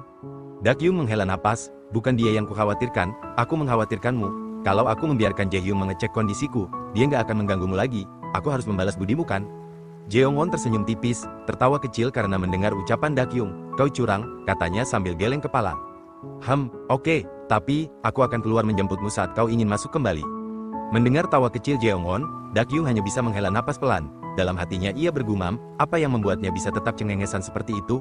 Dakyung menghela napas, bukan dia yang kukhawatirkan, aku mengkhawatirkanmu. Kalau aku membiarkan Jae-hyung mengecek kondisiku, dia nggak akan mengganggumu lagi, aku harus membalas budimu kan? Jeongwon tersenyum tipis, tertawa kecil karena mendengar ucapan Dakyung, kau curang, katanya sambil geleng kepala. Oke, tapi, aku akan keluar menjemputmu saat kau ingin masuk kembali. Mendengar tawa kecil Jeongwon, Dakyung hanya bisa menghela napas pelan, dalam hatinya ia bergumam, apa yang membuatnya bisa tetap cengengesan seperti itu?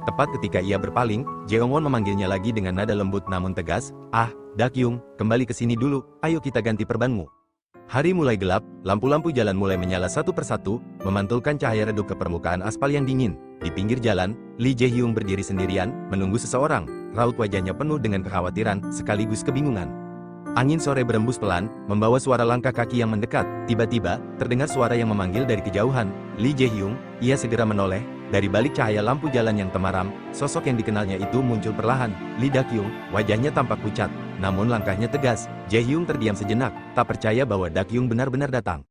Tepat ketika ia berpaling, Jeongwon memanggilnya lagi dengan nada lembut namun tegas, ah, Dakyung, kembali ke sini dulu, ayo kita ganti perbanmu. Hari mulai gelap, lampu-lampu jalan mulai menyala satu persatu, memantulkan cahaya redup ke permukaan aspal yang dingin. Di pinggir jalan, Lee Jae-hyung berdiri sendirian, menunggu seseorang, raut wajahnya penuh dengan kekhawatiran, sekaligus kebingungan. Angin sore berembus pelan, membawa suara langkah kaki yang mendekat. Tiba-tiba, terdengar suara yang memanggil dari kejauhan, Lee Jae-hyung, ia segera menoleh. Dari balik cahaya lampu jalan yang temaram, sosok yang dikenalnya itu muncul perlahan, Lee Dakyung, wajahnya tampak pucat, namun langkahnya tegas. Jae-hyung terdiam sejenak, tak percaya bahwa Dakyung benar-benar datang.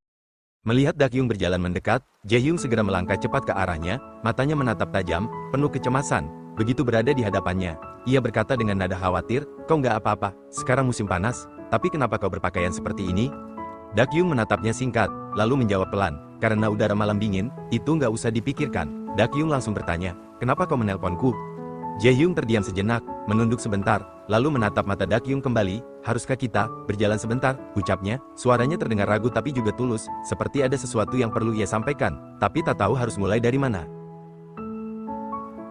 Melihat Dakyung berjalan mendekat, Jae-hyung segera melangkah cepat ke arahnya, matanya menatap tajam, penuh kecemasan. Begitu berada di hadapannya, ia berkata dengan nada khawatir, kau nggak apa-apa, sekarang musim panas, tapi kenapa kau berpakaian seperti ini? Dakyung menatapnya singkat, lalu menjawab pelan, karena udara malam dingin, itu nggak usah dipikirkan. Dakyung langsung bertanya, kenapa kau menelponku? Jae-hyung terdiam sejenak, menunduk sebentar, lalu menatap mata Dakyung kembali, haruskah kita berjalan sebentar, ucapnya, suaranya terdengar ragu tapi juga tulus, seperti ada sesuatu yang perlu ia sampaikan, tapi tak tahu harus mulai dari mana.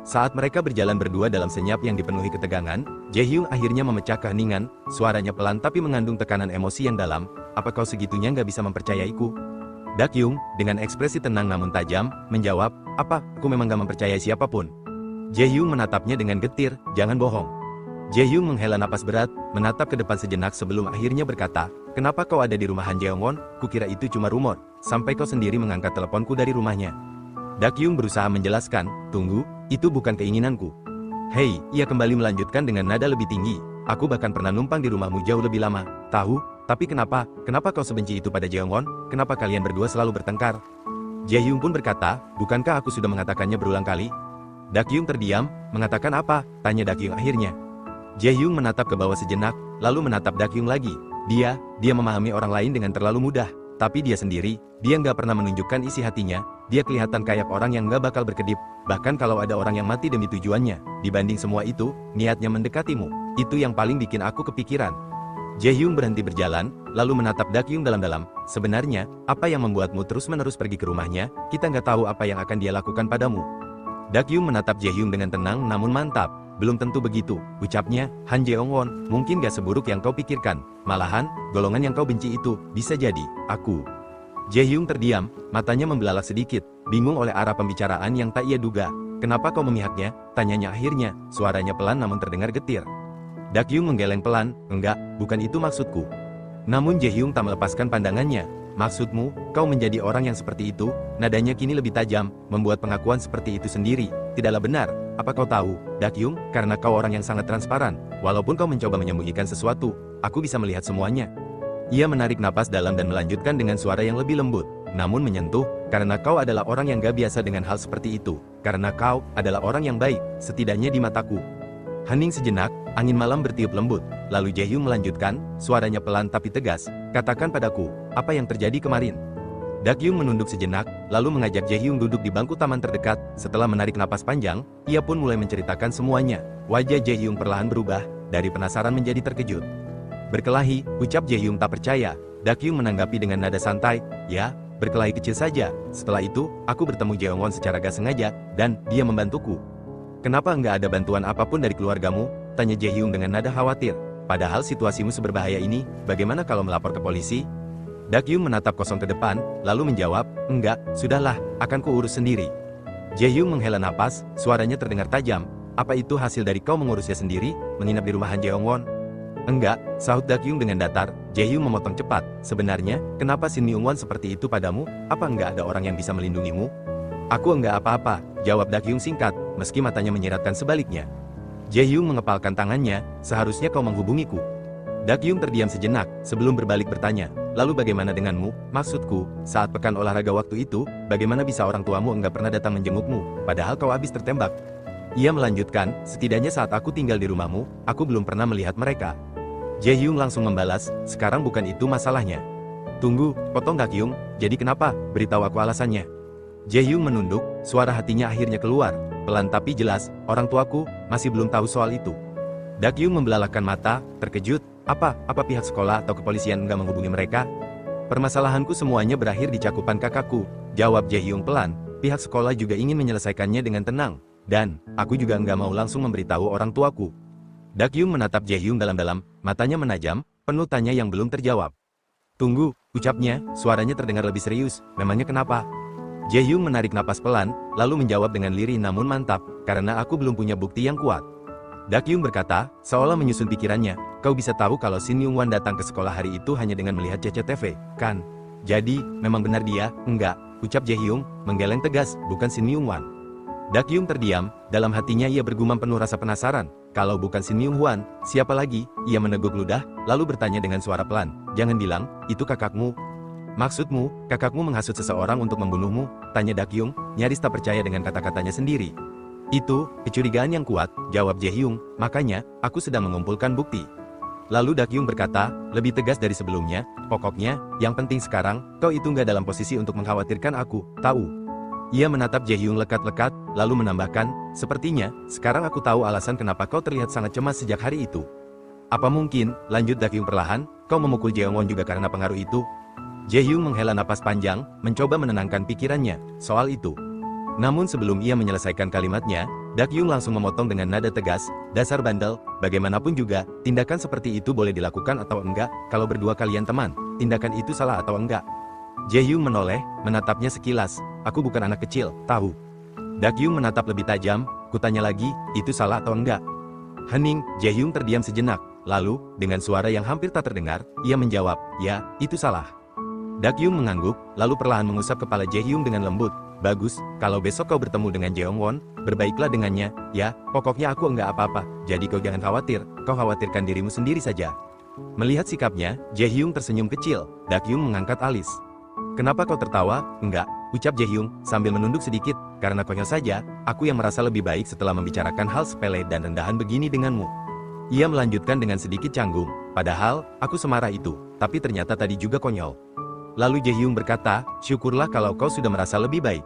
Saat mereka berjalan berdua dalam senyap yang dipenuhi ketegangan, Jae-hyung akhirnya memecah keheningan, suaranya pelan tapi mengandung tekanan emosi yang dalam, apa kau segitunya nggak bisa mempercayaiku? Dakyung, dengan ekspresi tenang namun tajam, menjawab, apa, aku memang gak mempercayai siapapun. Jae-hyung menatapnya dengan getir, jangan bohong. Jae-hyung menghela napas berat, menatap ke depan sejenak sebelum akhirnya berkata, kenapa kau ada di rumah Han Jeongwon? Kukira itu cuma rumor, sampai kau sendiri mengangkat teleponku dari rumahnya. Dakyung berusaha menjelaskan, tunggu, itu bukan keinginanku. Hei, ia kembali melanjutkan dengan nada lebih tinggi, aku bahkan pernah numpang di rumahmu jauh lebih lama, tahu? Tapi kenapa kau sebenci itu pada Jeongwon? Kenapa kalian berdua selalu bertengkar? Jae-hyung pun berkata, bukankah aku sudah mengatakannya berulang kali? Dakyung terdiam, mengatakan apa? Tanya Dakyung akhirnya. Jae-hyung menatap ke bawah sejenak, lalu menatap Dakyung lagi. Dia memahami orang lain dengan terlalu mudah. Tapi dia sendiri, dia nggak pernah menunjukkan isi hatinya, dia kelihatan kayak orang yang nggak bakal berkedip. Bahkan kalau ada orang yang mati demi tujuannya, dibanding semua itu, niatnya mendekatimu. Itu yang paling bikin aku kepikiran. Jae-hyung berhenti berjalan, lalu menatap Dakyung dalam-dalam. Sebenarnya, apa yang membuatmu terus-menerus pergi ke rumahnya? Kita nggak tahu apa yang akan dia lakukan padamu. Dakyung menatap Jae-hyung dengan tenang namun mantap. Belum tentu begitu, ucapnya, Han Jeongwon, mungkin gak seburuk yang kau pikirkan. Malahan, golongan yang kau benci itu, bisa jadi, aku. Jae-hyung terdiam, matanya membelalak sedikit, bingung oleh arah pembicaraan yang tak ia duga. Kenapa kau memihaknya? Tanyanya akhirnya, suaranya pelan namun terdengar getir. Dakyung menggeleng pelan, enggak, bukan itu maksudku. Namun Jae-hyung tak melepaskan pandangannya. Maksudmu, kau menjadi orang yang seperti itu? Nadanya kini lebih tajam, membuat pengakuan seperti itu sendiri tidaklah benar. Apa kau tahu, Dakyung, karena kau orang yang sangat transparan, walaupun kau mencoba menyembunyikan sesuatu, aku bisa melihat semuanya. Ia menarik napas dalam dan melanjutkan dengan suara yang lebih lembut. namun menyentuh, karena kau adalah orang yang gak biasa dengan hal seperti itu. Karena kau adalah orang yang baik, setidaknya di mataku. Hening sejenak, angin malam bertiup lembut. Lalu Jaehyung melanjutkan, suaranya pelan tapi tegas. Katakan padaku, apa yang terjadi kemarin? Dakyung menunduk sejenak, lalu mengajak Jaehyung duduk di bangku taman terdekat. Setelah menarik napas panjang, ia pun mulai menceritakan semuanya. Wajah Jaehyung perlahan berubah, dari penasaran menjadi terkejut. Berkelahi, ucap Jaehyung tak percaya. Dakyung menanggapi dengan nada santai, ya, berkelahi kecil saja. Setelah itu, aku bertemu Jeongwon secara gak sengaja, dan dia membantuku. Kenapa enggak ada bantuan apapun dari keluargamu? Tanya Jaehyung dengan nada khawatir. Padahal situasimu seberbahaya ini, bagaimana kalau melapor ke polisi? Dakyung menatap kosong ke depan, lalu menjawab, enggak, sudahlah, akan kuurus sendiri. Jaehyung menghela napas, suaranya terdengar tajam. Apa itu hasil dari kau mengurusnya sendiri, menginap di rumahan Jeongwon? Enggak, sahut Dakyung dengan datar. Jaehyung memotong cepat. Sebenarnya, kenapa Shin Myung-won seperti itu padamu? Apa enggak ada orang yang bisa melindungimu? Aku enggak apa-apa, jawab Dakyung singkat, meski matanya menyiratkan sebaliknya. Jaehyung mengepalkan tangannya, seharusnya kau menghubungiku. Dakyung terdiam sejenak, sebelum berbalik bertanya, lalu bagaimana denganmu? Maksudku, saat pekan olahraga waktu itu, bagaimana bisa orang tuamu enggak pernah datang menjengukmu, padahal kau habis tertembak? Ia melanjutkan, setidaknya saat aku tinggal di rumahmu, aku belum pernah melihat mereka. Jaehyung langsung membalas, sekarang bukan itu masalahnya. Tunggu, potong Dakyung, jadi kenapa? Beritahu aku alasannya. Jaehyung menunduk, suara hatinya akhirnya keluar. Pelan tapi jelas, orang tuaku masih belum tahu soal itu. Dakyung membelalakkan mata, terkejut. Apa pihak sekolah atau kepolisian enggak menghubungi mereka? Permasalahanku semuanya berakhir di cakupan kakakku, jawab Jaehyung pelan. Pihak sekolah juga ingin menyelesaikannya dengan tenang. Dan, aku juga enggak mau langsung memberitahu orang tuaku. Dakyung menatap Jaehyung dalam-dalam, matanya menajam, penuh tanya yang belum terjawab. Tunggu, ucapnya, suaranya terdengar lebih serius, memangnya kenapa? Jaehyung menarik napas pelan, lalu menjawab dengan lirih namun mantap, karena aku belum punya bukti yang kuat. Dakyung berkata, seolah menyusun pikirannya, kau bisa tahu kalau Shin Myung-won datang ke sekolah hari itu hanya dengan melihat CCTV, kan? Jadi, memang benar dia, enggak, ucap Jaehyung, menggeleng tegas, bukan Shin Myung-won. Dakyung terdiam, dalam hatinya ia bergumam penuh rasa penasaran. Kalau bukan Shin Myung-won, siapa lagi? Ia meneguk ludah, lalu bertanya dengan suara pelan. Jangan bilang, itu kakakmu. Maksudmu, kakakmu menghasut seseorang untuk membunuhmu? Tanya Dakyung, nyaris tak percaya dengan kata-katanya sendiri. Itu, kecurigaan yang kuat, jawab Jaehyung, makanya, aku sedang mengumpulkan bukti. Lalu Dakyung berkata, lebih tegas dari sebelumnya, pokoknya, yang penting sekarang, kau itu nggak dalam posisi untuk mengkhawatirkan aku, tahu? Ia menatap Jaehyung lekat-lekat, lalu menambahkan, sepertinya, sekarang aku tahu alasan kenapa kau terlihat sangat cemas sejak hari itu. Apa mungkin, lanjut Dakyung perlahan, kau memukul Jeongwon juga karena pengaruh itu? Jaehyung menghela napas panjang, mencoba menenangkan pikirannya, soal itu. Namun sebelum ia menyelesaikan kalimatnya, Dakyung langsung memotong dengan nada tegas, dasar bandel, bagaimanapun juga, tindakan seperti itu boleh dilakukan atau enggak, kalau berdua kalian teman, tindakan itu salah atau enggak? Jaehyung menoleh, menatapnya sekilas, aku bukan anak kecil, tahu. Dakyung menatap lebih tajam, kutanya lagi, itu salah atau enggak? Hening, Jaehyung terdiam sejenak, lalu, dengan suara yang hampir tak terdengar, ia menjawab, ya, itu salah. Dakyung mengangguk, lalu perlahan mengusap kepala Jaehyung dengan lembut, bagus, kalau besok kau bertemu dengan Jeongwon, berbaiklah dengannya, ya, pokoknya aku enggak apa-apa, jadi kau jangan khawatir, kau khawatirkan dirimu sendiri saja. Melihat sikapnya, Jaehyung tersenyum kecil, Dakyung mengangkat alis. Kenapa kau tertawa? Enggak, ucap Jaehyung, sambil menunduk sedikit, karena konyol saja, aku yang merasa lebih baik setelah membicarakan hal sepele dan rendahan begini denganmu. Ia melanjutkan dengan sedikit canggung, padahal, aku semarah itu, tapi ternyata tadi juga konyol. Lalu Jaehyung berkata, syukurlah kalau kau sudah merasa lebih baik.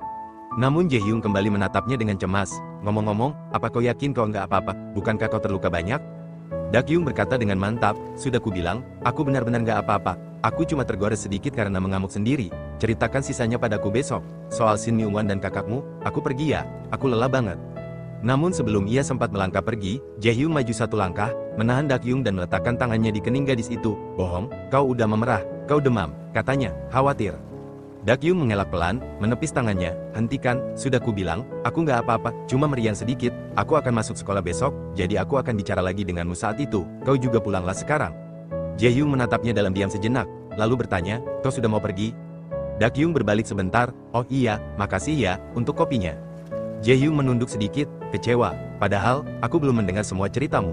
Namun Jaehyung kembali menatapnya dengan cemas, ngomong-ngomong, apa kau yakin kau enggak apa-apa, bukankah kau terluka banyak? Dakyung berkata dengan mantap, sudah kubilang, aku benar-benar enggak apa-apa. Aku cuma tergores sedikit karena mengamuk sendiri. Ceritakan sisanya padaku besok. Soal Shin Myung-won dan kakakmu, aku pergi ya, aku lelah banget. Namun sebelum ia sempat melangkah pergi, Jaehyung maju satu langkah, menahan Dakyung dan meletakkan tangannya di kening gadis itu. Bohong, kau udah memerah, kau demam, katanya, khawatir. Dakyung mengelak pelan, menepis tangannya, hentikan, sudah kubilang, aku nggak apa-apa, cuma meriang sedikit, aku akan masuk sekolah besok, jadi aku akan bicara lagi denganmu saat itu, kau juga pulanglah sekarang. Jaehyung menatapnya dalam diam sejenak, lalu bertanya, kau sudah mau pergi? Dakyung berbalik sebentar, oh iya, makasih ya, untuk kopinya. Jaehyung menunduk sedikit, kecewa, padahal, aku belum mendengar semua ceritamu.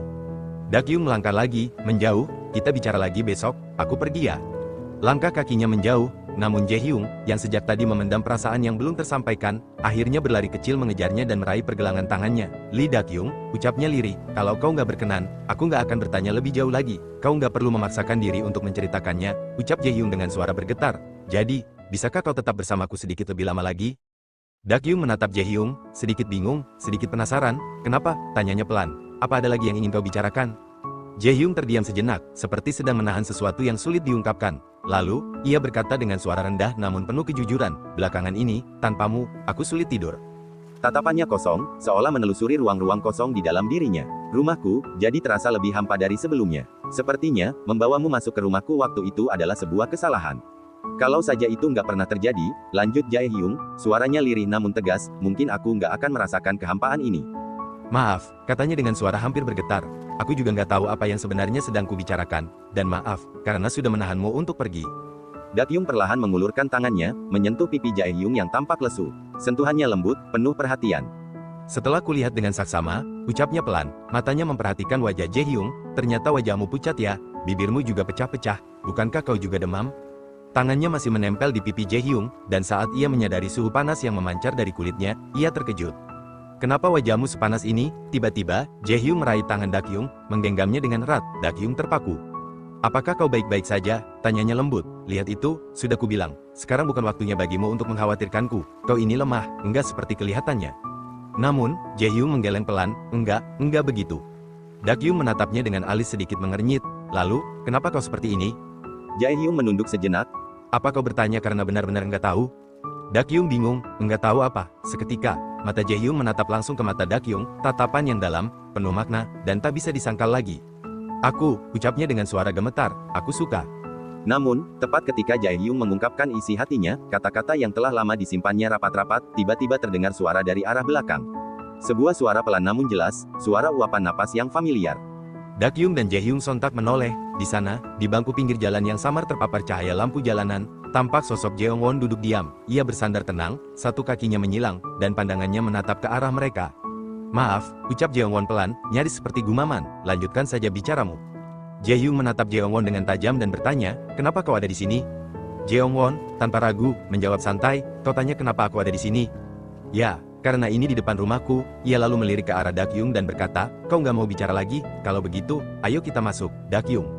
Dakyung melangkah lagi, menjauh, kita bicara lagi besok, aku pergi ya. Langkah kakinya menjauh, Namun Jae-hyung, yang sejak tadi memendam perasaan yang belum tersampaikan, akhirnya berlari kecil mengejarnya dan meraih pergelangan tangannya. Lee Dak-kyung, ucapnya lirih, kalau kau nggak berkenan, aku nggak akan bertanya lebih jauh lagi. Kau nggak perlu memaksakan diri untuk menceritakannya, ucap Jae-hyung dengan suara bergetar. Jadi, bisakah kau tetap bersamaku sedikit lebih lama lagi? Dak-kyung menatap Jae-hyung, sedikit bingung, sedikit penasaran. Kenapa? Tanyanya pelan. Apa ada lagi yang ingin kau bicarakan? Jae-hyung terdiam sejenak, seperti sedang menahan sesuatu yang sulit diungkapkan. Lalu, ia berkata dengan suara rendah namun penuh kejujuran, belakangan ini, tanpamu, aku sulit tidur. Tatapannya kosong, seolah menelusuri ruang-ruang kosong di dalam dirinya. Rumahku, jadi terasa lebih hampa dari sebelumnya. Sepertinya, membawamu masuk ke rumahku waktu itu adalah sebuah kesalahan. Kalau saja itu nggak pernah terjadi, lanjut Jae-hyung, suaranya lirih namun tegas, mungkin aku nggak akan merasakan kehampaan ini. Maaf, katanya dengan suara hampir bergetar. Aku juga nggak tahu apa yang sebenarnya sedang kubicarakan, dan maaf, karena sudah menahanmu untuk pergi. Dak-kyung perlahan mengulurkan tangannya, menyentuh pipi Jae-hyung yang tampak lesu. Sentuhannya lembut, penuh perhatian. Setelah kulihat dengan saksama, ucapnya pelan, matanya memperhatikan wajah Jae-hyung, ternyata wajahmu pucat ya, bibirmu juga pecah-pecah, bukankah kau juga demam? Tangannya masih menempel di pipi Jae-hyung, dan saat ia menyadari suhu panas yang memancar dari kulitnya, ia terkejut. Kenapa wajahmu sepanas ini? Tiba-tiba, Jae-hyung meraih tangan Dak-kyung, menggenggamnya dengan erat. Dak-kyung terpaku. Apakah kau baik-baik saja? Tanyanya lembut. Lihat itu, sudah kubilang. Sekarang bukan waktunya bagimu untuk mengkhawatirkanku. Kau ini lemah, enggak seperti kelihatannya. Namun, Jae-hyung menggeleng pelan, enggak begitu. Dak-kyung menatapnya dengan alis sedikit mengernyit. Lalu, kenapa kau seperti ini? Jae-hyung menunduk sejenak. Apa kau bertanya karena benar-benar enggak tahu? Dak-kyung bingung, enggak tahu apa. Seketika, mata Jae-hyung menatap langsung ke mata Dak-kyung, tatapan yang dalam, penuh makna, dan tak bisa disangkal lagi. Aku, ucapnya dengan suara gemetar, aku suka. Namun, tepat ketika Jae-hyung mengungkapkan isi hatinya, kata-kata yang telah lama disimpannya rapat-rapat, tiba-tiba terdengar suara dari arah belakang. Sebuah suara pelan namun jelas, suara uapan napas yang familiar. Dak-kyung dan Jae-hyung sontak menoleh. Di sana, di bangku pinggir jalan yang samar terpapar cahaya lampu jalanan, tampak sosok Jeong-won duduk diam. Ia bersandar tenang, satu kakinya menyilang, dan pandangannya menatap ke arah mereka. Maaf, ucap Jeong-won pelan, nyaris seperti gumaman, lanjutkan saja bicaramu. Jae-hyung menatap Jeong-won dengan tajam dan bertanya, kenapa kau ada di sini? Jeong-won, tanpa ragu, menjawab santai, kau tanya kenapa aku ada di sini? Ya, karena ini di depan rumahku. Ia lalu melirik ke arah Dak-kyung dan berkata, kau nggak mau bicara lagi? Kalau begitu, ayo kita masuk, Dak-kyung.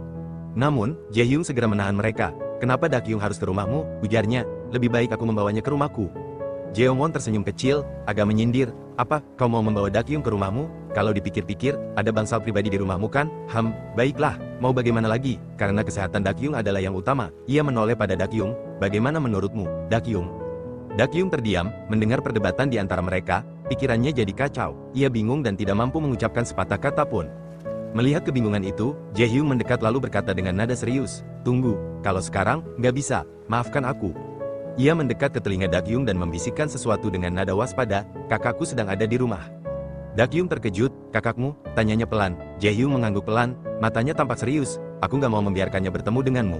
Namun, Jae-hyung segera menahan mereka. Kenapa Dak-kyung harus ke rumahmu? Ujarnya, lebih baik aku membawanya ke rumahku. Jeong-won tersenyum kecil, agak menyindir. Apa, kau mau membawa Dak-kyung ke rumahmu? Kalau dipikir-pikir, ada bangsal pribadi di rumahmu kan? Baiklah, mau bagaimana lagi? Karena kesehatan Dak-kyung adalah yang utama. Ia menoleh pada Dak-kyung, bagaimana menurutmu, Dak-kyung? Dak-kyung terdiam, mendengar perdebatan di antara mereka, pikirannya jadi kacau. Ia bingung dan tidak mampu mengucapkan sepatah kata pun. Melihat kebingungan itu, Jae-hyung mendekat lalu berkata dengan nada serius, tunggu, kalau sekarang, nggak bisa, maafkan aku. Ia mendekat ke telinga Dak-kyung dan membisikkan sesuatu dengan nada waspada, kakakku sedang ada di rumah. Dak-kyung terkejut, kakakmu? Tanyanya pelan. Jae-hyung mengangguk pelan, matanya tampak serius, aku nggak mau membiarkannya bertemu denganmu.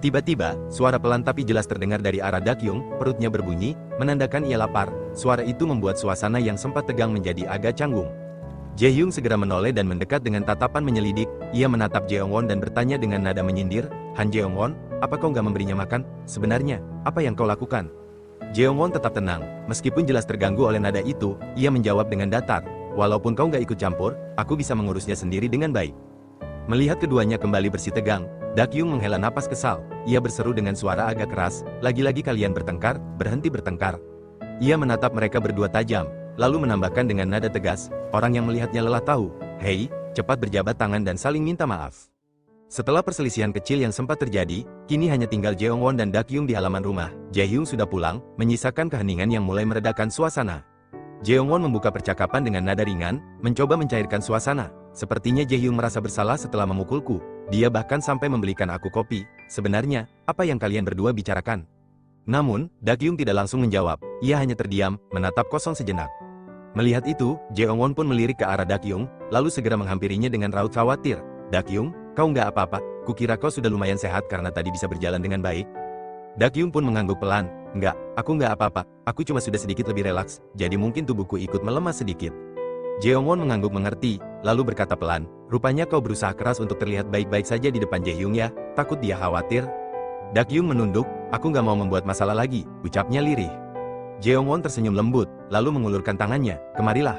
Tiba-tiba, suara pelan tapi jelas terdengar dari arah Dak-kyung, perutnya berbunyi, menandakan ia lapar. Suara itu membuat suasana yang sempat tegang menjadi agak canggung. Jae-hyung segera menoleh dan mendekat dengan tatapan menyelidik. Ia menatap Jeong-won dan bertanya dengan nada menyindir, Han Jeong-won, apa kau nggak memberinya makan? Sebenarnya, apa yang kau lakukan? Jeong-won tetap tenang, meskipun jelas terganggu oleh nada itu, ia menjawab dengan datar, walaupun kau nggak ikut campur, aku bisa mengurusnya sendiri dengan baik. Melihat keduanya kembali bersih tegang, Dak-kyung menghela napas kesal. Ia berseru dengan suara agak keras, lagi-lagi kalian bertengkar, berhenti bertengkar. Ia menatap mereka berdua tajam, lalu menambahkan dengan nada tegas, orang yang melihatnya lelah tahu, hei, cepat berjabat tangan dan saling minta maaf. Setelah perselisihan kecil yang sempat terjadi, kini hanya tinggal Jeong-won dan Dak-kyung di halaman rumah. Jae-hyung sudah pulang, menyisakan keheningan yang mulai meredakan suasana. Jeong-won membuka percakapan dengan nada ringan, mencoba mencairkan suasana. Sepertinya Jae-hyung merasa bersalah setelah memukulku. Dia bahkan sampai membelikan aku kopi. Sebenarnya, apa yang kalian berdua bicarakan? Namun, Dak-kyung tidak langsung menjawab. Ia hanya terdiam, menatap kosong sejenak. Melihat itu, Jeong-won pun melirik ke arah Dak-kyung, lalu segera menghampirinya dengan raut khawatir. Dak-kyung, kau nggak apa-apa? Kukira kau sudah lumayan sehat karena tadi bisa berjalan dengan baik. Dak-kyung pun mengangguk pelan. Enggak, aku nggak apa-apa. Aku cuma sudah sedikit lebih relaks, jadi mungkin tubuhku ikut melemah sedikit. Jeong-won mengangguk mengerti, lalu berkata pelan, rupanya kau berusaha keras untuk terlihat baik-baik saja di depan Jae-hyung ya, takut dia khawatir. Dak-kyung menunduk, aku nggak mau membuat masalah lagi, ucapnya lirih. Jeongwon tersenyum lembut, lalu mengulurkan tangannya, kemarilah.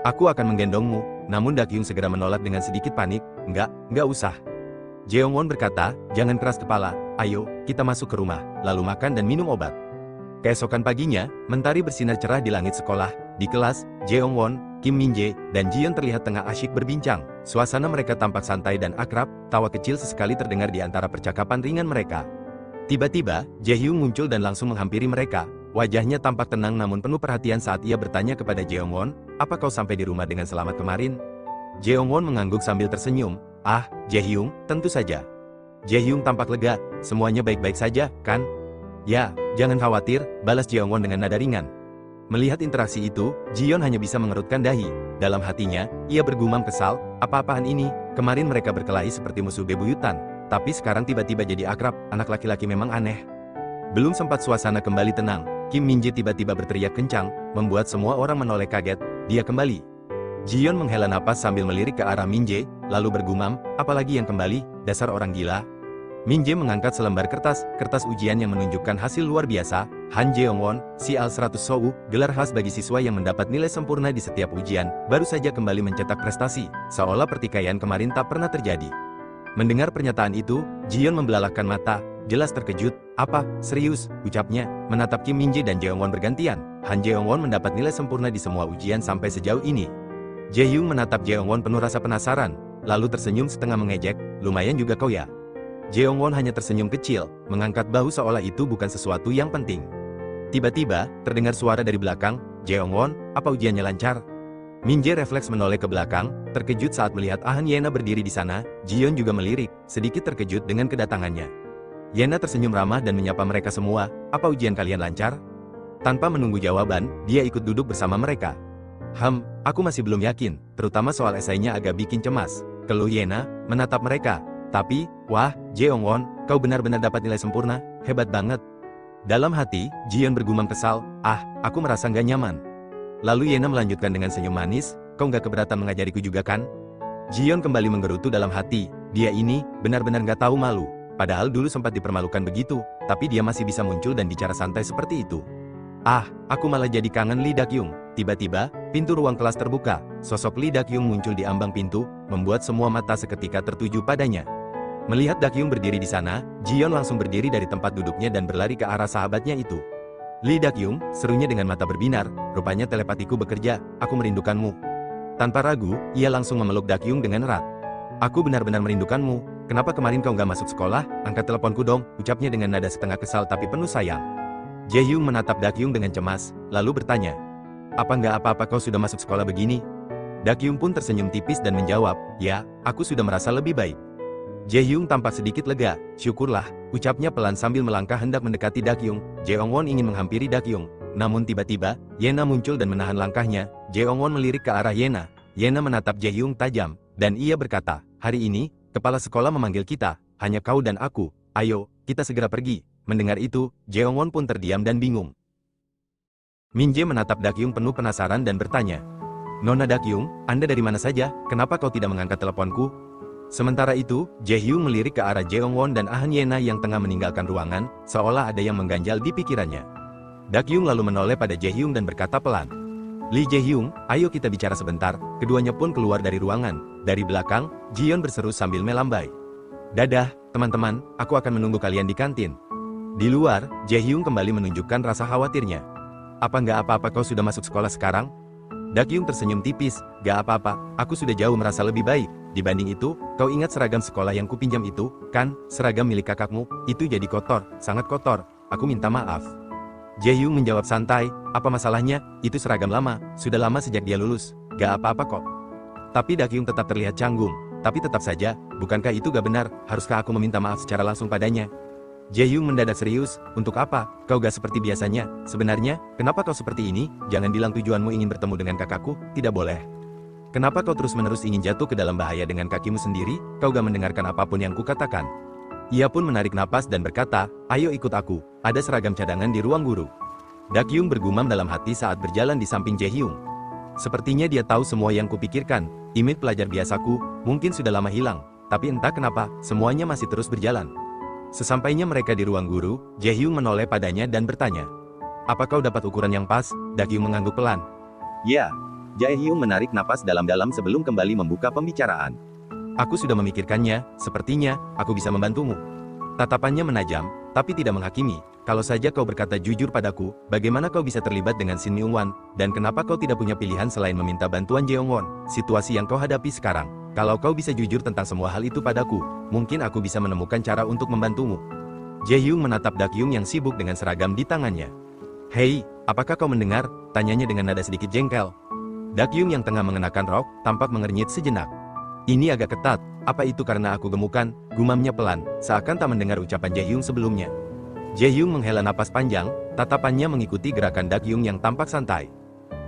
Aku akan menggendongmu, namun Dakyung segera menolak dengan sedikit panik, nggak usah. Jeongwon berkata, jangan keras kepala, ayo, kita masuk ke rumah, lalu makan dan minum obat. Keesokan paginya, mentari bersinar cerah di langit sekolah. Di kelas, Jeongwon, Kim Min-jae, dan Jiyeon terlihat tengah asyik berbincang. Suasana mereka tampak santai dan akrab, tawa kecil sesekali terdengar di antara percakapan ringan mereka. Tiba-tiba, Jaehyung muncul dan langsung menghampiri mereka. Wajahnya tampak tenang namun penuh perhatian saat ia bertanya kepada Jeongwon, apa kau sampai di rumah dengan selamat kemarin? Jeongwon mengangguk sambil tersenyum, Jaehyung, tentu saja. Jaehyung tampak lega, semuanya baik-baik saja, kan? Ya, jangan khawatir, balas Jeongwon dengan nada ringan. Melihat interaksi itu, Jiyeon hanya bisa mengerutkan dahi. Dalam hatinya, ia bergumam kesal, apa-apaan ini, kemarin mereka berkelahi seperti musuh bebuyutan. Tapi sekarang tiba-tiba jadi akrab, anak laki-laki memang aneh. Belum sempat suasana kembali tenang, Kim Min-jae tiba-tiba berteriak kencang, membuat semua orang menoleh kaget, dia kembali. Jiyeon menghela napas sambil melirik ke arah Min-jae, lalu bergumam, apalagi yang kembali, dasar orang gila. Min-jae mengangkat selembar kertas ujian yang menunjukkan hasil luar biasa, Han Jeongwon, Sial 100 Sou, gelar khas bagi siswa yang mendapat nilai sempurna di setiap ujian, baru saja kembali mencetak prestasi, seolah pertikaian kemarin tak pernah terjadi. Mendengar pernyataan itu, Jiyeon membelalakkan mata, jelas terkejut. Apa, serius, ucapnya, menatap Kim Min-jae dan Jeongwon bergantian. Han Jeongwon mendapat nilai sempurna di semua ujian sampai sejauh ini. Jaehyung menatap Jeongwon penuh rasa penasaran, lalu tersenyum setengah mengejek, lumayan juga kau ya. Jeongwon hanya tersenyum kecil, mengangkat bahu seolah itu bukan sesuatu yang penting. Tiba-tiba, terdengar suara dari belakang, Jeongwon, apa ujiannya lancar? Min-jae refleks menoleh ke belakang, terkejut saat melihat Han Yena berdiri di sana. Jiyeon juga melirik, sedikit terkejut dengan kedatangannya. Yena tersenyum ramah dan menyapa mereka semua, apa ujian kalian lancar? Tanpa menunggu jawaban, dia ikut duduk bersama mereka. Aku masih belum yakin, terutama soal esainya agak bikin cemas, keluh Yena, menatap mereka. Tapi, wah, Jeongwon, kau benar-benar dapat nilai sempurna, hebat banget. Dalam hati, Jiyeon bergumam kesal, aku merasa nggak nyaman. Lalu Yena melanjutkan dengan senyum manis, kau nggak keberatan mengajariku juga kan? Jiyeon kembali menggerutu dalam hati, dia ini, benar-benar nggak tahu malu. Padahal dulu sempat dipermalukan begitu, tapi dia masih bisa muncul dan bicara santai seperti itu. Aku malah jadi kangen Lee Dakyung. Tiba-tiba, pintu ruang kelas terbuka, sosok Lee Dakyung muncul di ambang pintu, membuat semua mata seketika tertuju padanya. Melihat Dakyung berdiri di sana, Jiyeon langsung berdiri dari tempat duduknya dan berlari ke arah sahabatnya itu. Lee Dakyung, serunya dengan mata berbinar, rupanya telepatiku bekerja, aku merindukanmu. Tanpa ragu, ia langsung memeluk Dakyung dengan erat. Aku benar-benar merindukanmu, kenapa kemarin kau nggak masuk sekolah, angkat teleponku dong, ucapnya dengan nada setengah kesal tapi penuh sayang. Jaehyung menatap Dakyung dengan cemas, lalu bertanya, apa nggak apa-apa kau sudah masuk sekolah begini? Dakyung pun tersenyum tipis dan menjawab, ya, aku sudah merasa lebih baik. Jaehyung tampak sedikit lega, syukurlah, ucapnya pelan sambil melangkah hendak mendekati Dakyung. Jeongwon ingin menghampiri Dakyung, namun tiba-tiba, Yena muncul dan menahan langkahnya. Jeongwon melirik ke arah Yena. Yena menatap Jaehyung tajam, dan ia berkata, hari ini, kepala sekolah memanggil kita, hanya kau dan aku, ayo, kita segera pergi. Mendengar itu, Jeongwon pun terdiam dan bingung. Min-jae menatap Dakyung penuh penasaran dan bertanya, Nona Dakyung, Anda dari mana saja, kenapa kau tidak mengangkat teleponku? Sementara itu, Jaehyung melirik ke arah Jeongwon dan Han Yena yang tengah meninggalkan ruangan, seolah ada yang mengganjal di pikirannya. Dakyung lalu menoleh pada Jaehyung dan berkata pelan, Lee Jaehyung, ayo kita bicara sebentar. Keduanya pun keluar dari ruangan. Dari belakang, Jiyeon berseru sambil melambai, dadah, teman-teman, aku akan menunggu kalian di kantin. Di luar, Jaehyung kembali menunjukkan rasa khawatirnya. Apa nggak apa-apa kau sudah masuk sekolah sekarang? Dakyung tersenyum tipis, gak apa-apa, aku sudah jauh merasa lebih baik. Dibanding itu, kau ingat seragam sekolah yang kupinjam itu, kan? Seragam milik kakakmu, itu jadi kotor, sangat kotor, aku minta maaf. Jaehyung menjawab santai, apa masalahnya, itu seragam lama, sudah lama sejak dia lulus, gak apa-apa kok. Tapi Dakyung tetap terlihat canggung, tapi tetap saja, bukankah itu gak benar, haruskah aku meminta maaf secara langsung padanya? Jaehyung mendadak serius, untuk apa? Kau gak seperti biasanya, sebenarnya, kenapa kau seperti ini? Jangan bilang tujuanmu ingin bertemu dengan kakakku, tidak boleh. Kenapa kau terus-menerus ingin jatuh ke dalam bahaya dengan kakimu sendiri? Kau gak mendengarkan apapun yang kukatakan. Ia pun menarik napas dan berkata, ayo ikut aku, ada seragam cadangan di ruang guru. Dakyung bergumam dalam hati saat berjalan di samping Jaehyung. Sepertinya dia tahu semua yang kupikirkan, image pelajar biasaku, mungkin sudah lama hilang, tapi entah kenapa, semuanya masih terus berjalan. Sesampainya mereka di ruang guru, Jaehyung menoleh padanya dan bertanya. Apa kau dapat ukuran yang pas? Dakyung mengangguk pelan. Ya. Jaehyung menarik napas dalam-dalam sebelum kembali membuka pembicaraan. Aku sudah memikirkannya, sepertinya, aku bisa membantumu. Tatapannya menajam, tapi tidak menghakimi. Kalau saja kau berkata jujur padaku, bagaimana kau bisa terlibat dengan Shin Myung-won, dan kenapa kau tidak punya pilihan selain meminta bantuan Jeongwon, situasi yang kau hadapi sekarang. Kalau kau bisa jujur tentang semua hal itu padaku, mungkin aku bisa menemukan cara untuk membantumu. Jaehyung menatap Dakyung yang sibuk dengan seragam di tangannya. Hei, apakah kau mendengar? Tanyanya dengan nada sedikit jengkel. Dakyung yang tengah mengenakan rok, tampak mengernyit sejenak. Ini agak ketat, apa itu karena aku gemukan? Gumamnya pelan, seakan tak mendengar ucapan Jaehyung sebelumnya. Jaehyung menghela napas panjang, tatapannya mengikuti gerakan Dakyung yang tampak santai.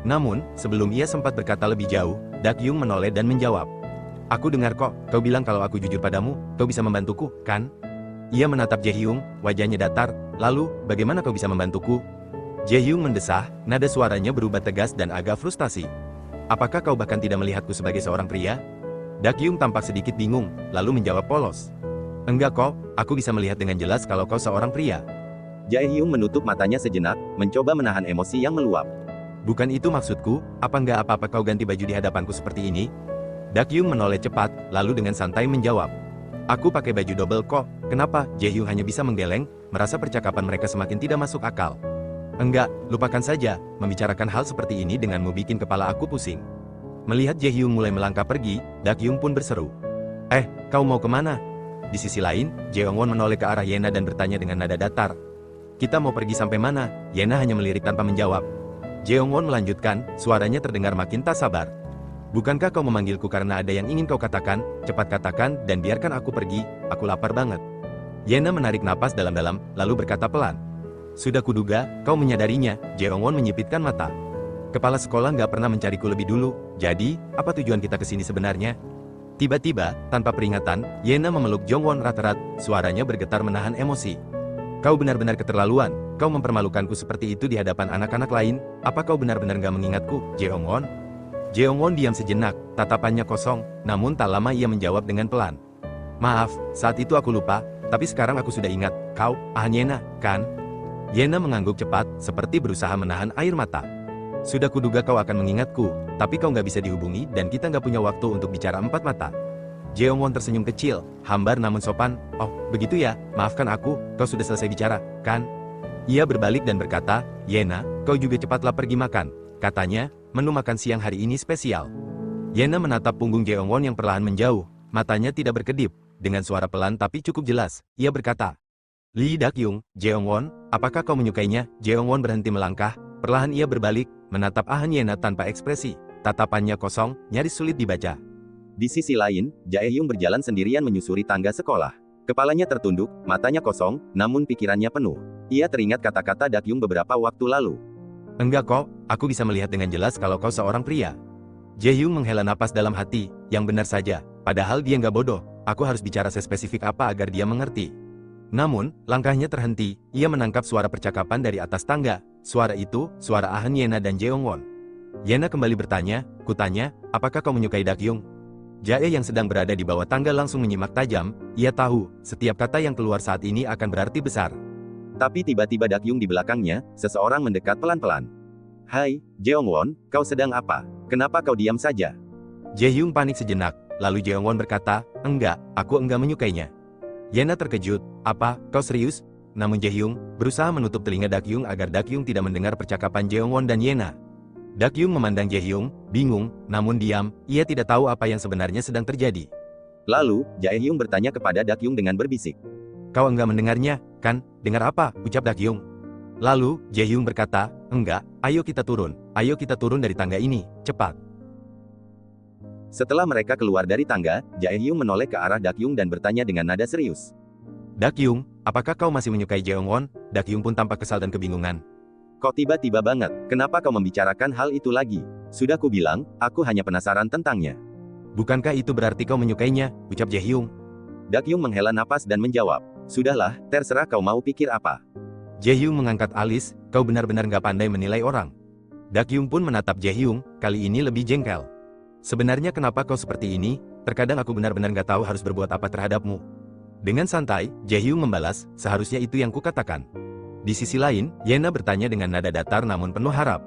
Namun, sebelum ia sempat berkata lebih jauh, Dakyung menoleh dan menjawab. Aku dengar kok, kau bilang kalau aku jujur padamu, kau bisa membantuku, kan? Ia menatap Jaehyung, wajahnya datar, lalu, bagaimana kau bisa membantuku? Jaehyung mendesah, nada suaranya berubah tegas dan agak frustasi. Apakah kau bahkan tidak melihatku sebagai seorang pria? Dakyung tampak sedikit bingung, lalu menjawab polos. Enggak kok, aku bisa melihat dengan jelas kalau kau seorang pria. Jaehyung menutup matanya sejenak, mencoba menahan emosi yang meluap. Bukan itu maksudku, apa enggak apa-apa kau ganti baju di hadapanku seperti ini? Dakyung menoleh cepat, lalu dengan santai menjawab. Aku pakai baju double kok, kenapa? Jaehyung hanya bisa menggeleng, merasa percakapan mereka semakin tidak masuk akal. Enggak, lupakan saja, membicarakan hal seperti ini denganmu bikin kepala aku pusing. Melihat Jaehyung mulai melangkah pergi, Dakyung pun berseru. Kau mau kemana? Di sisi lain, Jeongwon menoleh ke arah Yena dan bertanya dengan nada datar. Kita mau pergi sampai mana? Yena hanya melirik tanpa menjawab. Jeongwon melanjutkan, suaranya terdengar makin tak sabar. Bukankah kau memanggilku karena ada yang ingin kau katakan? Cepat katakan, dan biarkan aku pergi, aku lapar banget. Yena menarik napas dalam-dalam, lalu berkata pelan. Sudah kuduga, kau menyadarinya, Jeongwon menyipitkan mata. Kepala sekolah nggak pernah mencariku lebih dulu, jadi, apa tujuan kita kesini sebenarnya? Tiba-tiba, tanpa peringatan, Yena memeluk Jeongwon erat-erat, suaranya bergetar menahan emosi. Kau benar-benar keterlaluan, kau mempermalukanku seperti itu di hadapan anak-anak lain, apa kau benar-benar nggak mengingatku, Jeongwon? Jeongwon diam sejenak, tatapannya kosong, namun tak lama ia menjawab dengan pelan. Maaf, saat itu aku lupa, tapi sekarang aku sudah ingat, kau, Yena, kan? Yena mengangguk cepat, seperti berusaha menahan air mata. Sudah kuduga kau akan mengingatku, tapi kau nggak bisa dihubungi dan kita nggak punya waktu untuk bicara empat mata. Jeongwon tersenyum kecil, hambar namun sopan. Oh, begitu ya, maafkan aku, kau sudah selesai bicara, kan? Ia berbalik dan berkata, Yena, kau juga cepatlah pergi makan. Katanya, menu makan siang hari ini spesial. Yena menatap punggung Jeongwon yang perlahan menjauh, matanya tidak berkedip. Dengan suara pelan tapi cukup jelas, ia berkata, Lee Dakyung, Jeongwon, apakah kau menyukainya? Jeongwon berhenti melangkah, perlahan ia berbalik, menatap Yena tanpa ekspresi, tatapannya kosong, nyaris sulit dibaca. Di sisi lain, Jaehyung berjalan sendirian menyusuri tangga sekolah. Kepalanya tertunduk, matanya kosong, namun pikirannya penuh. Ia teringat kata-kata Dakyung beberapa waktu lalu. Enggak kok, aku bisa melihat dengan jelas kalau kau seorang pria. Jaehyung menghela napas dalam hati, yang benar saja, padahal dia nggak bodoh, aku harus bicara sespesifik apa agar dia mengerti. Namun, langkahnya terhenti, ia menangkap suara percakapan dari atas tangga. Suara itu, suara Yena dan Jeongwon. Yena kembali bertanya, kutanya, apakah kau menyukai Dakyung? Jae yang sedang berada di bawah tangga langsung menyimak tajam, ia tahu, setiap kata yang keluar saat ini akan berarti besar. Tapi tiba-tiba Dakyung di belakangnya, seseorang mendekat pelan-pelan. Hai, Jeongwon, kau sedang apa? Kenapa kau diam saja? Jaehyung panik sejenak, lalu Jeongwon berkata, enggak, aku enggak menyukainya. Yena terkejut, apa, kau serius? Namun Jaehyung berusaha menutup telinga Dakyung agar Dakyung tidak mendengar percakapan Jeongwon dan Yena. Dakyung memandang Jaehyung, bingung, namun diam, ia tidak tahu apa yang sebenarnya sedang terjadi. Lalu, Jaehyung bertanya kepada Dakyung dengan berbisik. Kau enggak mendengarnya, kan? Dengar apa? Ucap Dakyung. Lalu, Jaehyung berkata, enggak, ayo kita turun dari tangga ini, cepat. Setelah mereka keluar dari tangga, Jaehyung menoleh ke arah Dakyung dan bertanya dengan nada serius. Dakyung, apakah kau masih menyukai Jeongwon? Dakyung pun tampak kesal dan kebingungan. Kok tiba-tiba banget, kenapa kau membicarakan hal itu lagi? Sudah kubilang, aku hanya penasaran tentangnya. Bukankah itu berarti kau menyukainya? Ucap Jaehyung. Dakyung menghela napas dan menjawab, sudahlah, terserah kau mau pikir apa. Jaehyung mengangkat alis, kau benar-benar nggak pandai menilai orang. Dakyung pun menatap Jaehyung, kali ini lebih jengkel. Sebenarnya kenapa kau seperti ini? Terkadang aku benar-benar nggak tahu harus berbuat apa terhadapmu. Dengan santai, Jaehyung membalas, seharusnya itu yang kukatakan. Di sisi lain, Yena bertanya dengan nada datar namun penuh harap.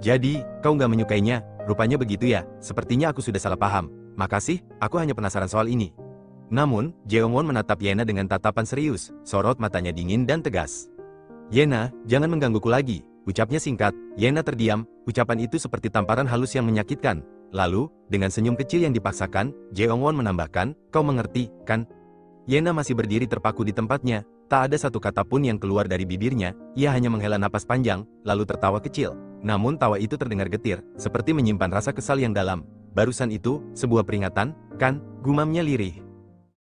Jadi, kau nggak menyukainya? Rupanya begitu ya, sepertinya aku sudah salah paham. Makasih, aku hanya penasaran soal ini. Namun, Jeongwon menatap Yena dengan tatapan serius, sorot matanya dingin dan tegas. Yena, jangan menggangguku lagi, ucapnya singkat. Yena terdiam, ucapan itu seperti tamparan halus yang menyakitkan. Lalu, dengan senyum kecil yang dipaksakan, Jeongwon menambahkan, kau mengerti, kan? Yena masih berdiri terpaku di tempatnya, tak ada satu kata pun yang keluar dari bibirnya, ia hanya menghela napas panjang, lalu tertawa kecil. Namun tawa itu terdengar getir, seperti menyimpan rasa kesal yang dalam. Barusan itu, sebuah peringatan, kan? Gumamnya lirih.